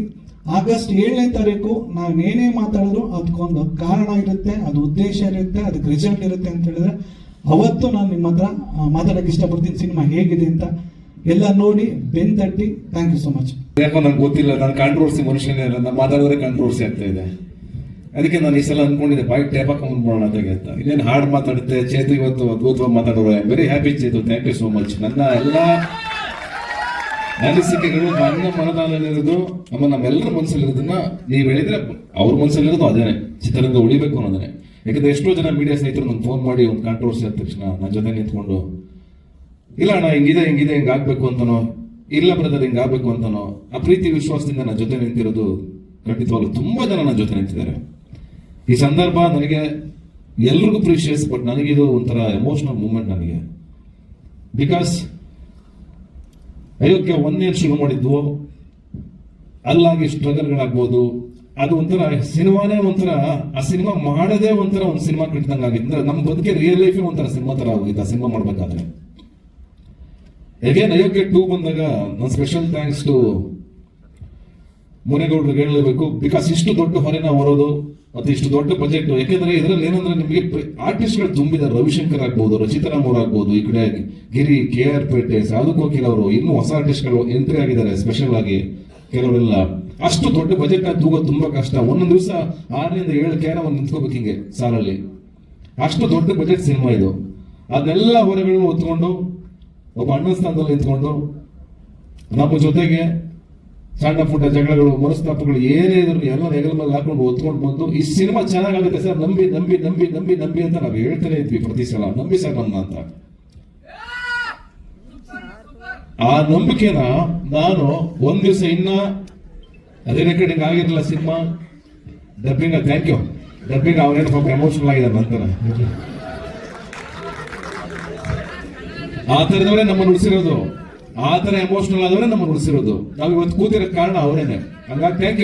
ಆಗಸ್ಟ್ 7ನೇ ತಾರೀಕು ನಾವೇನೇ ಮಾತಾಡಿದ್ರು ಅದಕ್ಕೊಂದು ಕಾರಣ ಇರುತ್ತೆ, ಅದು ಉದ್ದೇಶ ಇರುತ್ತೆ, ಅದಕ್ಕೆ ರಿಸಲ್ಟ್ ಇರುತ್ತೆ ಅಂತ ಹೇಳಿದ್ರೆ ಅವತ್ತು ನಾನು ನಿಮ್ಮ ಹತ್ರ ಮಾತಾಡೋಕ್ಕೆ ಇಷ್ಟಪಡ್ತೀನಿ ಸಿನಿಮಾ ಹೇಗಿದೆ ಅಂತ. ಎಲ್ಲ ನೋಡಿ ಬೆನ್ ತಟ್ಟಿ. Thank you so much. ಯಾಕೋ ನಂಗೆ ಗೊತ್ತಿಲ್ಲ, ನಾನು ಕಾಂಟ್ರವರ್ಸಿ ಮನುಷ್ಯನೇ ಇಲ್ಲ, ನಾನು ಮಾತಾಡಿದ್ರೆ ಕಾಂಟ್ರವರ್ಸಿ ಆಗ್ತಾ ಇದೆ. ಅದಕ್ಕೆ ನಾನು ಈ ಸಲ ಅನ್ಕೊಂಡಿದ್ದೆ ಬಾಯಿ ಟೇಪ್ ಹಾಕೊಂಡ್ಬಿಡೋಣ ಅದಾಗೆ ಅಂತ. ಇನ್ನೇನು ಹಾಡು ಮಾತಾಡುತ್ತೆ ಚೇತು, ಇವತ್ತು ಅದ್ಭುತವಾಗಿ ಮಾತಾಡೋರು. I am very happy Chethu, thank you so much. ನನ್ನ ಎಲ್ಲ ಅನಿಸಿಕೆಗಳು ನನ್ನ ಮನದಾನಲ್ಲಿರೋದು ನಮ್ಮೆಲ್ಲರ ಮನಸ್ಸಲ್ಲಿರೋದನ್ನ ನೀವು ಹೇಳಿದ್ರೆ ಅವ್ರ ಮನಸ್ಸಲ್ಲಿರೋದು ಅದೇನೆ, ಚಿತ್ರರಂಗ ಉಳಿಬೇಕು ಅನ್ನೋದನ್ನೇ. ಯಾಕಂದ್ರೆ ಎಷ್ಟೋ ಜನ ಮೀಡಿಯಾ ಸ್ನೇಹಿತರು ನಂಗೆ ಫೋನ್ ಮಾಡಿ ಒಂದು ಕಾಂಟ್ರವರ್ಸಿ ಆದ ತಕ್ಷಣ ನನ್ನ ಜೊತೆ ನಿಂತ್ಕೊಂಡು, ಇಲ್ಲ ಅಣ್ಣ ಹಿಂಗಿದೆ ಹಿಂಗಾಗ್ಬೇಕು ಅಂತನೋ, ಇಲ್ಲ ಬ್ರದರ್ ಹಿಂಗಾಗ್ಬೇಕು ಅಂತನೋ, ಆ ಪ್ರೀತಿ ವಿಶ್ವಾಸದಿಂದ ನನ್ನ ಜೊತೆ ನಿಂತಿರೋದು ಖಂಡಿತವಾಗ್ಲೂ ತುಂಬಾ ಜನ ನನ್ನ ಜೊತೆ ನಿಂತಿದ್ದಾರೆ. ಈ ಸಂದರ್ಭ ನನಗೆ ಎಲ್ರಿಗೂ ಪ್ರೀಶಿಯಸ್, ಬಟ್ ನನಗಿದು ಒಂಥರ ಎಮೋಷನಲ್ ಮೂಮೆಂಟ್ ನನಗೆ. ಬಿಕಾಸ್ ಅಯೋಗ್ಯ ಒಂದೇನು ಶುರು ಮಾಡಿದ್ವು, ಅಲ್ಲಾಗಿ ಸ್ಟ್ರಗಲ್ಗಳಾಗ್ಬೋದು, ಅದು ಒಂಥರ ಸಿನಿಮಾನೇ ಒಂಥರ, ಆ ಸಿನಿಮಾ ಮಾಡದೇ ಒಂಥರ ಒಂದು ಸಿನಿಮಾ ಕಟ್ಟಿದಂಗೆ ಆಗಿತ್ತು. ನಮ್ಮ ಬದುಕೆ ರಿಯಲ್ ಲೈಫೇ ಒಂಥರ ಸಿನಿಮಾ ತರ ಆಗೋಗಿತ್ತು ಆ ಸಿನಿಮಾ ಮಾಡ್ಬೇಕಾದ್ರೆ. ಅಗೇನ್ ಅಯೋಗ್ಯ 2 ಬಂದಾಗ ನನ್ನ ಸ್ಪೆಷಲ್ ಥ್ಯಾಂಕ್ಸ್ ಟು ಮುನೇಗೌಡರಿಗೆ ಹೇಳಲೇಬೇಕು. ಬಿಕಾಸ್ ಇಷ್ಟು ದೊಡ್ಡ ಹೊರೆನ ಹೊರೋದು ಮತ್ತೆ ಇಷ್ಟು ದೊಡ್ಡ ಬಜೆಟ್, ಯಾಕೆಂದ್ರೆ ಇದರಲ್ಲಿ ಏನಂದ್ರೆ ನಿಮಗೆ ಆರ್ಟಿಸ್ಟ್ಗಳು ತುಂಬಿದ್ದಾರೆ. ರವಿಶಂಕರ್ ಆಗ್ಬೋದು, ರಚಿತಾರಾಮ್ ಅವ್ರು ಆಗ್ಬೋದು, ಈ ಕಡೆ ಗಿರಿ, KR ಪೇಟೆ, ಸಾಧು ಕೋಕಿಲ್ ಅವರು, ಇನ್ನೂ ಹೊಸ ಆರ್ಟಿಸ್ಟ್ಗಳು ಎಂಟ್ರಿ ಆಗಿದ್ದಾರೆ ಸ್ಪೆಷಲ್ ಆಗಿ ಕೆಲವರೆಲ್ಲ. ಅಷ್ಟು ದೊಡ್ಡ ಬಜೆಟ್ ತೂಗೋದು ತುಂಬಾ ಕಷ್ಟ. ಒಂದೊಂದು ದಿವಸ 6 ರಿಂದ 7 ಕ್ಯಾರ ಒಂದು ನಿಂತ್ಕೋಬೇಕು ಹಿಂಗೆ ಸಾಲಲ್ಲಿ. ಅಷ್ಟು ದೊಡ್ಡ ಬಜೆಟ್ ಸಿನಿಮಾ ಇದು. ಅದನ್ನೆಲ್ಲ ಹೊರೆಗಳನ್ನು ಹೊತ್ಕೊಂಡು ಒಬ್ಬ ಅಣ್ಣ ಸ್ಥಾನದಲ್ಲಿ ನಿಂತ್ಕೊಂಡು ನಮ್ಮ ಜೊತೆಗೆ ಸಣ್ಣ ಪುಟ್ಟ ಜಗಳಗಳು, ಮನಸ್ತಾಪಗಳು ಏನೇ ಇದ್ರು ಎಲ್ಲ ಹೆಗಲ ಮೇಲೆ ಹಾಕೊಂಡು ಹೊತ್ಕೊಂಡು ಬಂದು ಈ ಸಿನಿಮಾ ಚೆನ್ನಾಗುತ್ತೆ ಸರ್, ನಂಬಿ ನಂಬಿ ನಂಬಿ ನಂಬಿ ನಂಬಿ ಅಂತ ನಾವು ಹೇಳ್ತಾನೆ ಇದ್ವಿ ಪ್ರತಿ ಸಲ, ನಂಬಿ ಸರ್ ನಮ್ಮನ್ನ ಅಂತ. ಆ ನಂಬಿಕೆನ ನಾನು ಒಂದ್ ದಿವಸ ಇನ್ನ ಅದೇ ರೆಕಾರ್ಡಿಂಗ್ ಆಗಿರಲಿಲ್ಲ cinema dubbing, thank you dubbing, ಅವನೇನು ಪಾಪ ಎಮೋಷನಲ್ ಆಗಿದ್ದಾರೆ ನಂತರ. ಆ ಥರದವರೇ ನಮ್ಮನ್ನು ಉಳಿಸಿರೋದು, ಆ ಥರ ಎಮೋಷನಲ್ ಆದವರೇ ನಮ್ಮನ್ನು ಉಳಿಸಿರೋದು. ನಾವು ಇವತ್ತು ಕೂತಿರೋ ಕಾರಣ ಅವರೇನೆ. ಹಂಗಾಗಿ ಥ್ಯಾಂಕ್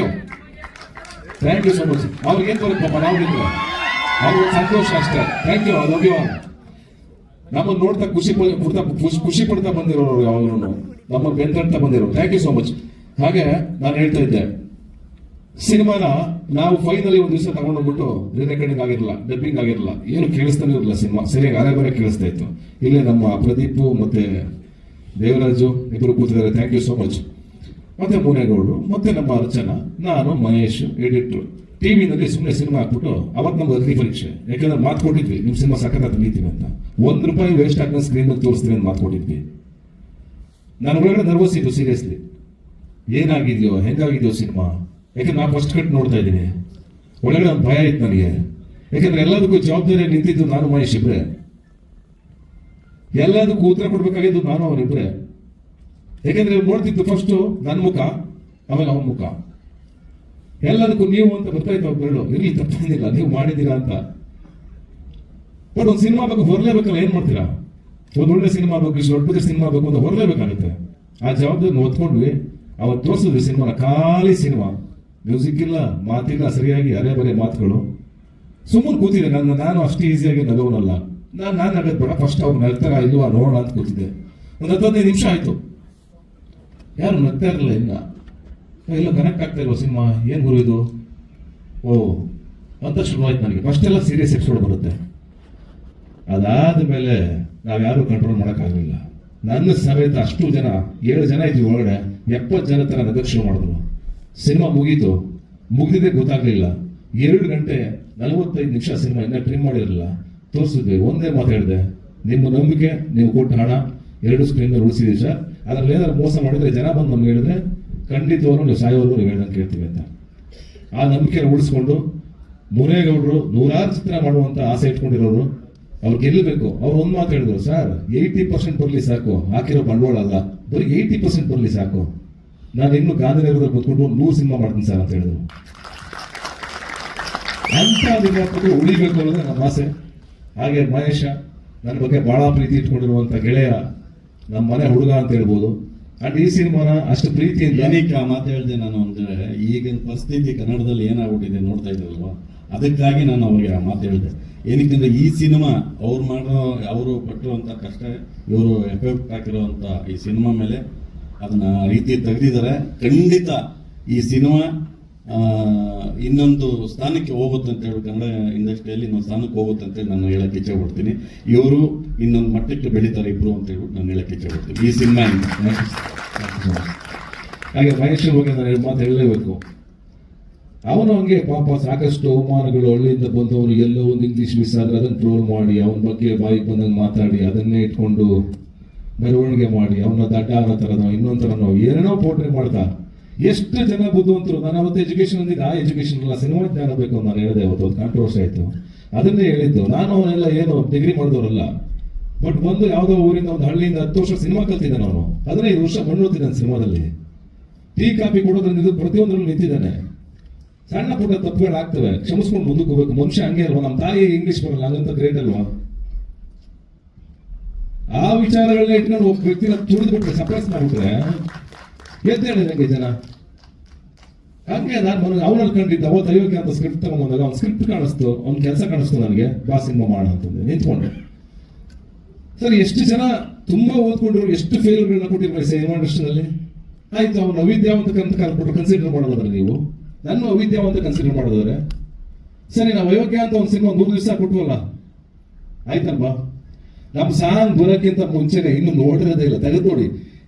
ಯು ಸೊ ಮಚ್. ಅವ್ರಿಗೇನು ಬರುತ್ತೆ ಪಾಪ, ನಾವಿದ್ರೆ ಅವ್ರಿಗೆ ಸಂತೋಷ ಅಷ್ಟೇ. Thank you. ಅದು ಅಭಿಮಾನ. ನಮ್ಮನ್ನು ನೋಡ್ತಾ ಖುಷಿ ಪಡ್ತಾ ಬಂದಿರೋರು, ಯಾವಾಗಲೂ ನಮ್ಮ ಬೆಂತಡ್ತಾ ಬಂದಿರೋರು. Thank you so much. ಹಾಗೆ ನಾನು ಹೇಳ್ತಾ ಇದ್ದೆ, ಸಿನಿಮಾನ ನಾವು ಫೈನಲಿ ಒಂದು ದಿವಸ ತಗೊಂಡೋಗ್ಬಿಟ್ಟು ರೆಕಾರ್ಡಿಂಗ್ ಆಗಿರಲ್ಲ, ಡಬ್ಬಿಂಗ್ ಆಗಿರಲ್ಲ, ಏನು ಕೇಳಿಸ್ತಾನೆ ಇರಲಿಲ್ಲ ಸಿನಿಮಾ, ಸರಿಯಾಗಿ ಅರೆ ಬರೆ ಕೇಳಿಸ್ತಾ ಇತ್ತು. ಇಲ್ಲೇ ನಮ್ಮ ಪ್ರದೀಪ್ ಮತ್ತೆ ದೇವರಾಜು ಇಬ್ಬರು ಕೂತಿದ್ದಾರೆ, ಥ್ಯಾಂಕ್ ಯು ಸೋ ಮಚ್. ಮತ್ತೆ ಮುನೇಗೌಡರು, ಮತ್ತೆ ನಮ್ಮ ಅರ್ಚನಾ, ನಾನು, ಮಹೇಶ್ ಎಡಿಟರ್. ಟಿವಿನಲ್ಲಿ ಸುಮ್ಮನೆ ಸಿನಿಮಾ ಹಾಕ್ಬಿಟ್ಟು ಅವತ್ತು ನಮ್ಗೆ ಅಗ್ನಿ ಪರೀಕ್ಷೆ, ಯಾಕಂದ್ರೆ ಮಾತು ಕೊಟ್ಟಿದ್ವಿ ನಿಮ್ಮ ಸಿನಿಮಾ ಸಖತ್ ತೆಗಿತೀವಿ ಅಂತ. ₹1 ವೇಸ್ಟ್ ಆಗಿ ಸ್ಕ್ರೀನ್ ಮೇಲೆ ತೋರಿಸ್ತೀವಿ ಅಂತ ಮಾತು ಕೊಟ್ಟಿದ್ವಿ. ನಾನು ಒಳಗಡೆ ನರ್ವಸ್ ಇದ್ದು ಸೀರಿಯಸ್ಲಿ, ಏನಾಗಿದೆಯೋ ಹೆಂಗಾಗಿದೆಯೋ ಸಿನಿಮಾ, ಯಾಕಂದ್ರೆ ನಾನು ಫಸ್ಟ್ ಕಟ್ ನೋಡ್ತಾ ಇದ್ದೀನಿ. ಒಳಗಡೆ ಒಂದು ಭಯ ಇತ್ತು ನನಗೆ, ಯಾಕಂದ್ರೆ ಎಲ್ಲದಕ್ಕೂ ಜವಾಬ್ದಾರಿ ನಿಂತಿದ್ದು ನಾನು ಮಹೇಶ್ ಇಬ್ರೆ, ಎಲ್ಲದಕ್ಕೂ ಉತ್ತರ ಕೊಡ್ಬೇಕಾಗಿದ್ದು ನಾನು ಅವನಿಬ್ರೆ. ಯಾಕಂದ್ರೆ ನೋಡ್ತಿದ್ದು ಫಸ್ಟ್ ನನ್ನ ಮುಖ, ಆಮೇಲೆ ಅವನ ಮುಖ. ಎಲ್ಲದಕ್ಕೂ ನೀವು ಅಂತ ಬರ್ತಾ ಇತ್ತು ಬೆರಳು, ಇರ್ಲಿ ತಪ್ಪೇನಿಲ್ಲ, ನೀವು ಮಾಡಿದ್ದೀರಾ ಅಂತ. ಬಟ್ ಒಂದು ಸಿನಿಮಾ ಬಗ್ಗೆ ಹೊರಲೇಬೇಕಲ್ಲ, ಏನ್ ಮಾಡ್ತೀರಾ? ಒಂದು ಒಳ್ಳೆ ಸಿನಿಮಾ ಬೇಕು, ಇಷ್ಟು ದೊಡ್ಡ ಸಿನಿಮಾ ಬೇಕು ಅಂತ ಹೊರಲೇಬೇಕಾಗುತ್ತೆ. ಆ ಜವಾಬ್ದಾರಿ ಹೊತ್ಕೊಂಡ್ವಿ. ಅವತ್ತು ತೋರಿಸಿದ್ವಿ ಸಿನಿಮಾನ, ಖಾಲಿ ಸಿನಿಮಾ, ಮ್ಯೂಸಿಕ್ ಇಲ್ಲ, ಮಾತಿಲ್ಲ, ಸರಿಯಾಗಿ ಅರೆ ಬರೆ ಮಾತುಗಳು. ಸುಮ್ಮನೆ ಕೂತಿದ್ದೆ ನಾನು ಅಷ್ಟು ಈಸಿಯಾಗಿ ನಗೋನಲ್ಲ. ನಾನು ನಗದ್ ಬೇಡ, ಫಸ್ಟ್ ಅವ್ರು ನಗ್ತಾರ ಇಲ್ವಾ ನೋಡೋಣ ಅಂತ ಕೂತಿದ್ದೆ. ಒಂದು 15 ನಿಮಿಷ ಆಯ್ತು, ಯಾರು ನಗ್ತಾ ಇರಲಿಲ್ಲ. ಇಲ್ಲ ಕನೆಕ್ಟ್ ಆಗ್ತಾ ಇಲ್ವ ಸಿನಿಮಾ, ಏನ್ ಗುರು ಇದು, ಓ ಅಂತ ಶುರುವಾಯ್ತು ನನಗೆ. ಫಸ್ಟ್ ಎಲ್ಲ ಸೀರಿಯಸ್ ಎಪಿಸೋಡ್ ಬರುತ್ತೆ. ಅದಾದ ಮೇಲೆ ನಾವ್ಯಾರು ಕಂಟ್ರೋಲ್ ಮಾಡೋಕ್ಕಾಗಲಿಲ್ಲ. ನನ್ನ ಸಮೇತ ಅಷ್ಟು ಜನ, 7 ಜನ ಇದ್ವಿ ಒಳಗಡೆ, 70 ಜನ ತರ ನಗಕ್ ಶುರು ಮಾಡಿದ್ರು. ಸಿನಿಮಾ ಮುಗೀತು, ಮುಗಿದಿದ್ದೇ ಗೊತ್ತಾಗ್ಲಿಲ್ಲ. 2 ಗಂಟೆ 45 ನಿಮಿಷ ಸಿನಿಮಾ ಇನ್ನ ಟ್ರಿಮ್ ಮಾಡಿರಲಿಲ್ಲ, ತೋರಿಸಿದ್ವಿ. ಒಂದೇ ಮಾತು ಹೇಳಿದೆ, ನಿಮ್ಮ ನಂಬಿಕೆ, ನೀವು ಕೊಟ್ಟ ಹಣ 2 ಸ್ಕ್ರೀನ್ ಉಳಿಸಿದ್ವಿ ಸರ್. ಅದ್ರಲ್ಲಿ ಏನಾದ್ರು ಮೋಸ ಮಾಡಿದ್ರೆ ಜನ ಬಂದು ನಮ್ಗೆ ಹೇಳಿದ್ರೆ ಖಂಡಿತವರು ನೀವು ಸಾಯೋವರೆಗೂ ನೀವು ಹೇಳ್ದಂಗೆ ಕೇಳ್ತೀವಿ ಅಂತ. ಆ ನಂಬಿಕೆ ಉಳಿಸ್ಕೊಂಡು ಮುನೇಗೌಡರು 100 ಚಿತ್ರ ಮಾಡುವಂತ ಆಸೆ ಇಟ್ಕೊಂಡಿರೋರು, ಅವ್ರು ಗೆಲ್ಲಬೇಕು. ಅವ್ರು ಒಂದ್ ಮಾತು ಹೇಳಿದ್ರು, ಸರ್ 80% ಬರಲಿ ಸಾಕು, ಹಾಕಿರೋ ಬಂಡವಾಳ ಅಲ್ಲ, ಬರೀ 80% ಬರಲಿ ಸಾಕು, ನಾನು ಇನ್ನು ಗಾಂಧಿನಗರದಲ್ಲಿ ಕೂತ್ಕೊಂಡು 100 ಸಿನಿಮಾ ಮಾಡ್ತೀನಿ ಸರ್ ಅಂತ ಹೇಳಿದ್ರು. ಅಂತ ನಿರ್ಮಾಪಕರು ಉಳಿಬೇಕು ಅನ್ನೋದು ನಮ್ಮ ಆಸೆ. ಹಾಗೆ ಮಹೇಶ ನನ್ನ ಬಗ್ಗೆ ಬಹಳ ಪ್ರೀತಿ ಇಟ್ಕೊಂಡಿರುವಂತ ಗೆಳೆಯ, ನಮ್ಮ ಮನೆ ಹುಡುಗ ಅಂತ ಹೇಳ್ಬೋದು. ಅಂಡ್ ಈ ಸಿನಿಮಾನ ಅಷ್ಟು ಪ್ರೀತಿಯಿಂದ ಏನಕ್ಕೆ ಆ ಮಾತು ಹೇಳಿದೆ ನಾನು ಅಂದ್ರೆ, ಈಗಿನ ಪರಿಸ್ಥಿತಿ ಕನ್ನಡದಲ್ಲಿ ಏನಾಗ್ಬಿಟ್ಟಿದೆ ನೋಡ್ತಾ ಇದ್ದೀವಲ್ವಾ, ಅದಕ್ಕಾಗಿ ನಾನು ಅವ್ರಿಗೆ ಆ ಮಾತು ಹೇಳಿದೆ. ಏನಕ್ಕೆ ಈ ಸಿನಿಮಾ ಅವರು ಪಟ್ಟಿರುವಂತ ಕಷ್ಟ, ಇವರು ಎಫೆಕ್ಟ್ ಹಾಕಿರುವಂತ ಈ ಸಿನಿಮಾ ಮೇಲೆ ಅದನ್ನ ಆ ರೀತಿ ತೆಗೆದಿದ್ದಾರೆ. ಖಂಡಿತ ಈ ಸಿನಿಮಾ ಇನ್ನೊಂದು ಸ್ಥಾನಕ್ಕೆ ಹೋಗುತ್ತೆ ಅಂತ ಹೇಳಿ, ಕನ್ನಡ ಇಂಡಸ್ಟ್ರಿಯಲ್ಲಿ ಇನ್ನೊಂದು ಸ್ಥಾನಕ್ಕೆ ಹೋಗುತ್ತೆ ಅಂತ ಹೇಳಿ ನಾನು ಹೇಳಕ್ಕೆ ಇಚ್ಛೆ ಪಡ್ತೀನಿ. ಇವರು ಇನ್ನೊಂದು ಮಟ್ಟಕ್ಕೆ ಬೆಳೀತಾರೆ ಇಬ್ರು ಅಂತ ಹೇಳ್ಬಿಟ್ಟು ನಾನು ಹೇಳಕ್ಕೆ ಇಚ್ಛೆ ಪಡ್ತೀನಿ ಈ ಸಿನಿಮಾ. ಹಾಗೆ ಮಹೇಶ್ ಬಗ್ಗೆ ನಾನು 2 ಮಾತು ಹೇಳಲೇಬೇಕು. ಅವನು ಹಂಗೆ ಪಾಪ ಸಾಕಷ್ಟು ಅವಮಾನಗಳು, ಹಳ್ಳಿಯಿಂದ ಬಂದವನು ಎಲ್ಲೋ ಒಂದು ಇಂಗ್ಲಿಷ್ ಮಿಸ್ ಆದ್ರೆ ಅದನ್ನು ಟ್ರೋಲ್ ಮಾಡಿ, ಅವನ ಬಗ್ಗೆ ಬಾಯಿಗೆ ಬಂದಂಗೆ ಮಾತಾಡಿ ಅದನ್ನೇ ಇಟ್ಕೊಂಡು ಮೆರವಣಿಗೆ ಮಾಡಿ ಅವನ ದಡ್ಡ ಅನ್ನೋ ಥರನೋ ಇನ್ನೊಂದು ಥರನೋ ಏನೇನೋ ಪೋಟ್ರೆ ಮಾಡ್ತಾ ಎಷ್ಟು ಜನ ಬುದ್ಧಿವಂತರು. ನಾನು ಅವತ್ತು ಎಜುಕೇಶನ್ ಅಂದಿದ್ದೆ, ಆ ಎಜುಕೇಶನ್ ಅಲ್ಲ ಸಿನಿಮಾ ಜ್ಞಾನ ಬೇಕು ಅಂತ ನಾನು ಹೇಳಿದೆ. ಅವತ್ತು ಕಾಂಟ್ರವರ್ಸಿ ಆಯಿತು, ಅದನ್ನೇ ಹೇಳಿದ್ದು. ನಾನು ಅವನೆಲ್ಲ ಏನು ಡಿಗ್ರಿ ಮಾಡಿದವರಲ್ಲ, ಬಟ್ ಬಂದು ಯಾವುದೋ ಊರಿಂದ ಒಂದು ಹಳ್ಳಿಯಿಂದ 10 ವರ್ಷ ಸಿನಿಮಾ ಕಲ್ತಿದ್ದಾನೆ ಅವನು. 15 ವರ್ಷ ಮಣ್ಣುತ್ತಿದ್ದಾನೆ ಸಿನಿಮಾದಲ್ಲಿ. ಟೀ ಕಾಫಿ ಕೊಡೋದ್ರಿಂದ ಪ್ರತಿಯೊಂದರಲ್ಲೂ ನಿಂತಿದ್ದಾನೆ. ಸಣ್ಣ ಪುಟ್ಟ ತಪ್ಪುಗಳಾಗ್ತವೆ, ಕ್ಷಮಿಸ್ಕೊಂಡು ಮುಂದಕ್ಕೆ ಹೋಗ್ಬೇಕು. ಮನುಷ್ಯ ಹಂಗೆ ಅಲ್ವಾ, ನಮ್ಮ ತಾಯಿ ಇಂಗ್ಲಿಷ್ ಬರಲ್ಲ ಹಂಗಂತ ಗ್ರೇಟ್ ಅಲ್ವಾ? ಆ ವಿಚಾರಗಳನ್ನ ಇಟ್ಕೊಂಡು ಒಬ್ಬ ವ್ಯಕ್ತಿನ ತುಳಿದ್ಬಿಟ್ರೆ, ಸಪ್ರೆಸ್ ಮಾಡಿಬಿಟ್ರೆ ಎದ್ದೇಳಿ ನಂಗೆ ಜನ. ಹಂಗೆ ನಾನು ಅವನಲ್ಲಿ ಕಂಡಿದ್ದ ಅವತ್ತು ಅಯೋಗ್ಯ ಅಂತ ಸ್ಕ್ರಿಪ್ಟ್ ತಗೊಂಡ್ಬಂದಾಗ ಅವ್ನ ಸ್ಕ್ರಿಪ್ಟ್ ಕಾಣಿಸ್ತು, ಅವ್ನ ಕೆಲಸ ಕಾಣಿಸ್ತು ನನಗೆ, ಬಾ ಸಿನಿಮಾ ಮಾಡ ಅಂತಂದ್ರೆ ನಿಂತ್ಕೊಂಡೆ. ಸರ್ ಎಷ್ಟು ಜನ ತುಂಬಾ ಓದ್ಕೊಂಡ್ರು, ಎಷ್ಟು ಫೇಲ್ಯೂರ್ಗಳನ್ನ ಕೊಟ್ಟಿರ್ಬೇಕು ಸಿನಿಮಾ ಇಂಡಸ್ಟ್ರಿನಲ್ಲಿ. ಆಯ್ತು, ಅವ್ನು ಅವಿದ್ಯಾವಂತ ಅಂತ ಕಲ್ಬಿಟ್ಟು ಕನ್ಸಿಡರ್ ಮಾಡೋದಾದ್ರೆ ನೀವು, ನನ್ನ ಅವಿದ್ಯಾವಂತ ಕನ್ಸಿಡರ್ ಮಾಡೋದಾದ್ರೆ ಸರಿ, ನಾವು ಅಯೋಗ್ಯ ಅಂತ ಒಂದು ಸಿನಿಮಾ 3 ದಿವಸ ಕೊಟ್ವಲ್ಲ, ಆಯ್ತಲ್ವಾ? ನಮ್ಮ ಸಾಂಗ್ ಬರೋಕ್ಕಿಂತ ಮುಂಚೆನೆ ಇನ್ನು ನೋಡಿರೋದೇ ಇಲ್ಲ, ತೆಗೆದು ನೋಡಿ,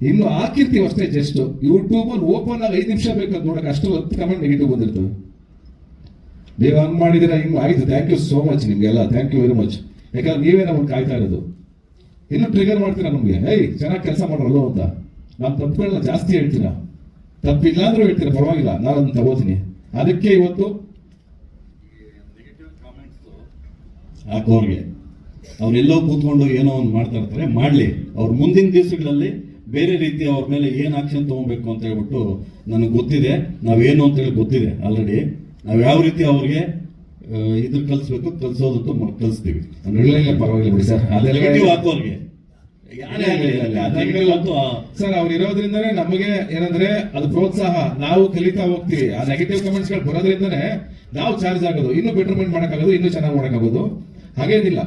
ಇನ್ನು ಹಾಕಿರ್ತೀವಿ ಅಷ್ಟೇ. ಜಸ್ಟ್ ಯೂಟ್ಯೂಬಲ್ಲಿ ಓಪನ್ ಆಗಿ 5 ನಿಮಿಷ ಬೇಕಂತ ನೋಡಕ್ಕೆ ಅಷ್ಟು 10 ಕಮೆಂಟ್ ನೆಗೆಟಿವ್ ಬಂದಿರ್ತವೆ. ನೀವು ಹಂಗೆ ಮಾಡಿದಿರ, ಹಿಂಗೆ ಆಯ್ತು. ಥ್ಯಾಂಕ್ ಯು ಸೋ ಮಚ್ ನಿಮ್ಗೆಲ್ಲ, ಥ್ಯಾಂಕ್ ಯು ವೆರಿ ಮಚ್. ಯಾಕಂದ್ರೆ ನೀವೇ ನಮ್ಗೆ ಕಾಯ್ತಾ ಇರೋದು. ಇನ್ನು ಟ್ರಿಗರ್ ಮಾಡ್ತೀರಾ ನಮಗೆ, ಏಯ್ ಚೆನ್ನಾಗಿ ಕೆಲಸ ಮಾಡೋಲ್ಲೋ ಅಂತ. ನಾನು ತಪ್ಪುಗಳನ್ನ ಜಾಸ್ತಿ ಹೇಳ್ತೀರಾ, ತಪ್ಪಿಲ್ಲ ಅಂದ್ರೂ ಹೇಳ್ತೀರಾ, ಪರವಾಗಿಲ್ಲ, ನಾನು ಅದನ್ನ ತಗೋತೀನಿ. ಅದಕ್ಕೆ ಇವತ್ತು ಹಾಕೋರ್ಗೆ ಅವರೆಲ್ಲೋ ಕೂತ್ಕೊಂಡು ಏನೋ ಒಂದು ಮಾಡ್ತಾ ಇರ್ತಾರೆ, ಮಾಡಲಿ. ಅವ್ರ ಮುಂದಿನ ದಿವಸಗಳಲ್ಲಿ ಬೇರೆ ರೀತಿ ಅವ್ರ ಮೇಲೆ ಏನು ಆಕ್ಷನ್ ತಗೋಬೇಕು ಅಂತ ಹೇಳ್ಬಿಟ್ಟು ನನಗೆ ಗೊತ್ತಿದೆ. ನಾವೇನು ಅಂತೇಳಿ ಗೊತ್ತಿದೆ ಆಲ್ರೆಡಿ. ನಾವು ಯಾವ ರೀತಿ ಅವ್ರಿಗೆ ಇದ್ರ ಕಲಿಸ್ಬೇಕು, ಕಲಿಸೋದಂತೂ ಕಲಿಸ್ತೀವಿ. ಪರವಾಗಿಲ್ಲ ಬಿಡಿ ಸರ್, ನೆಗೆಟಿವ್ ಹಾಕೋರ್ಗೆ ಯಾರೇ ಆಗಲಿ ಸರ್, ಅವ್ರು ಇರೋದ್ರಿಂದನೇ ನಮಗೆ ಏನಂದ್ರೆ ಅದು ಪ್ರೋತ್ಸಾಹ. ನಾವು ಕಲಿತಾ ಹೋಗ್ತೀವಿ. ಆ ನೆಗೆಟಿವ್ ಕಮೆಂಟ್ಸ್ ಗಳು ಬರೋದ್ರಿಂದನೇ ನಾವು ಚಾರ್ಜ್ ಆಗೋದು, ಇನ್ನೂ ಬೆಟರ್ಮೆಂಟ್ ಮಾಡೋಕ್ಕಾಗೋದು, ಇನ್ನೂ ಚೆನ್ನಾಗಿ ಮಾಡೋಕ್ಕಾಗೋದು. ಹಾಗೇನಿಲ್ಲ.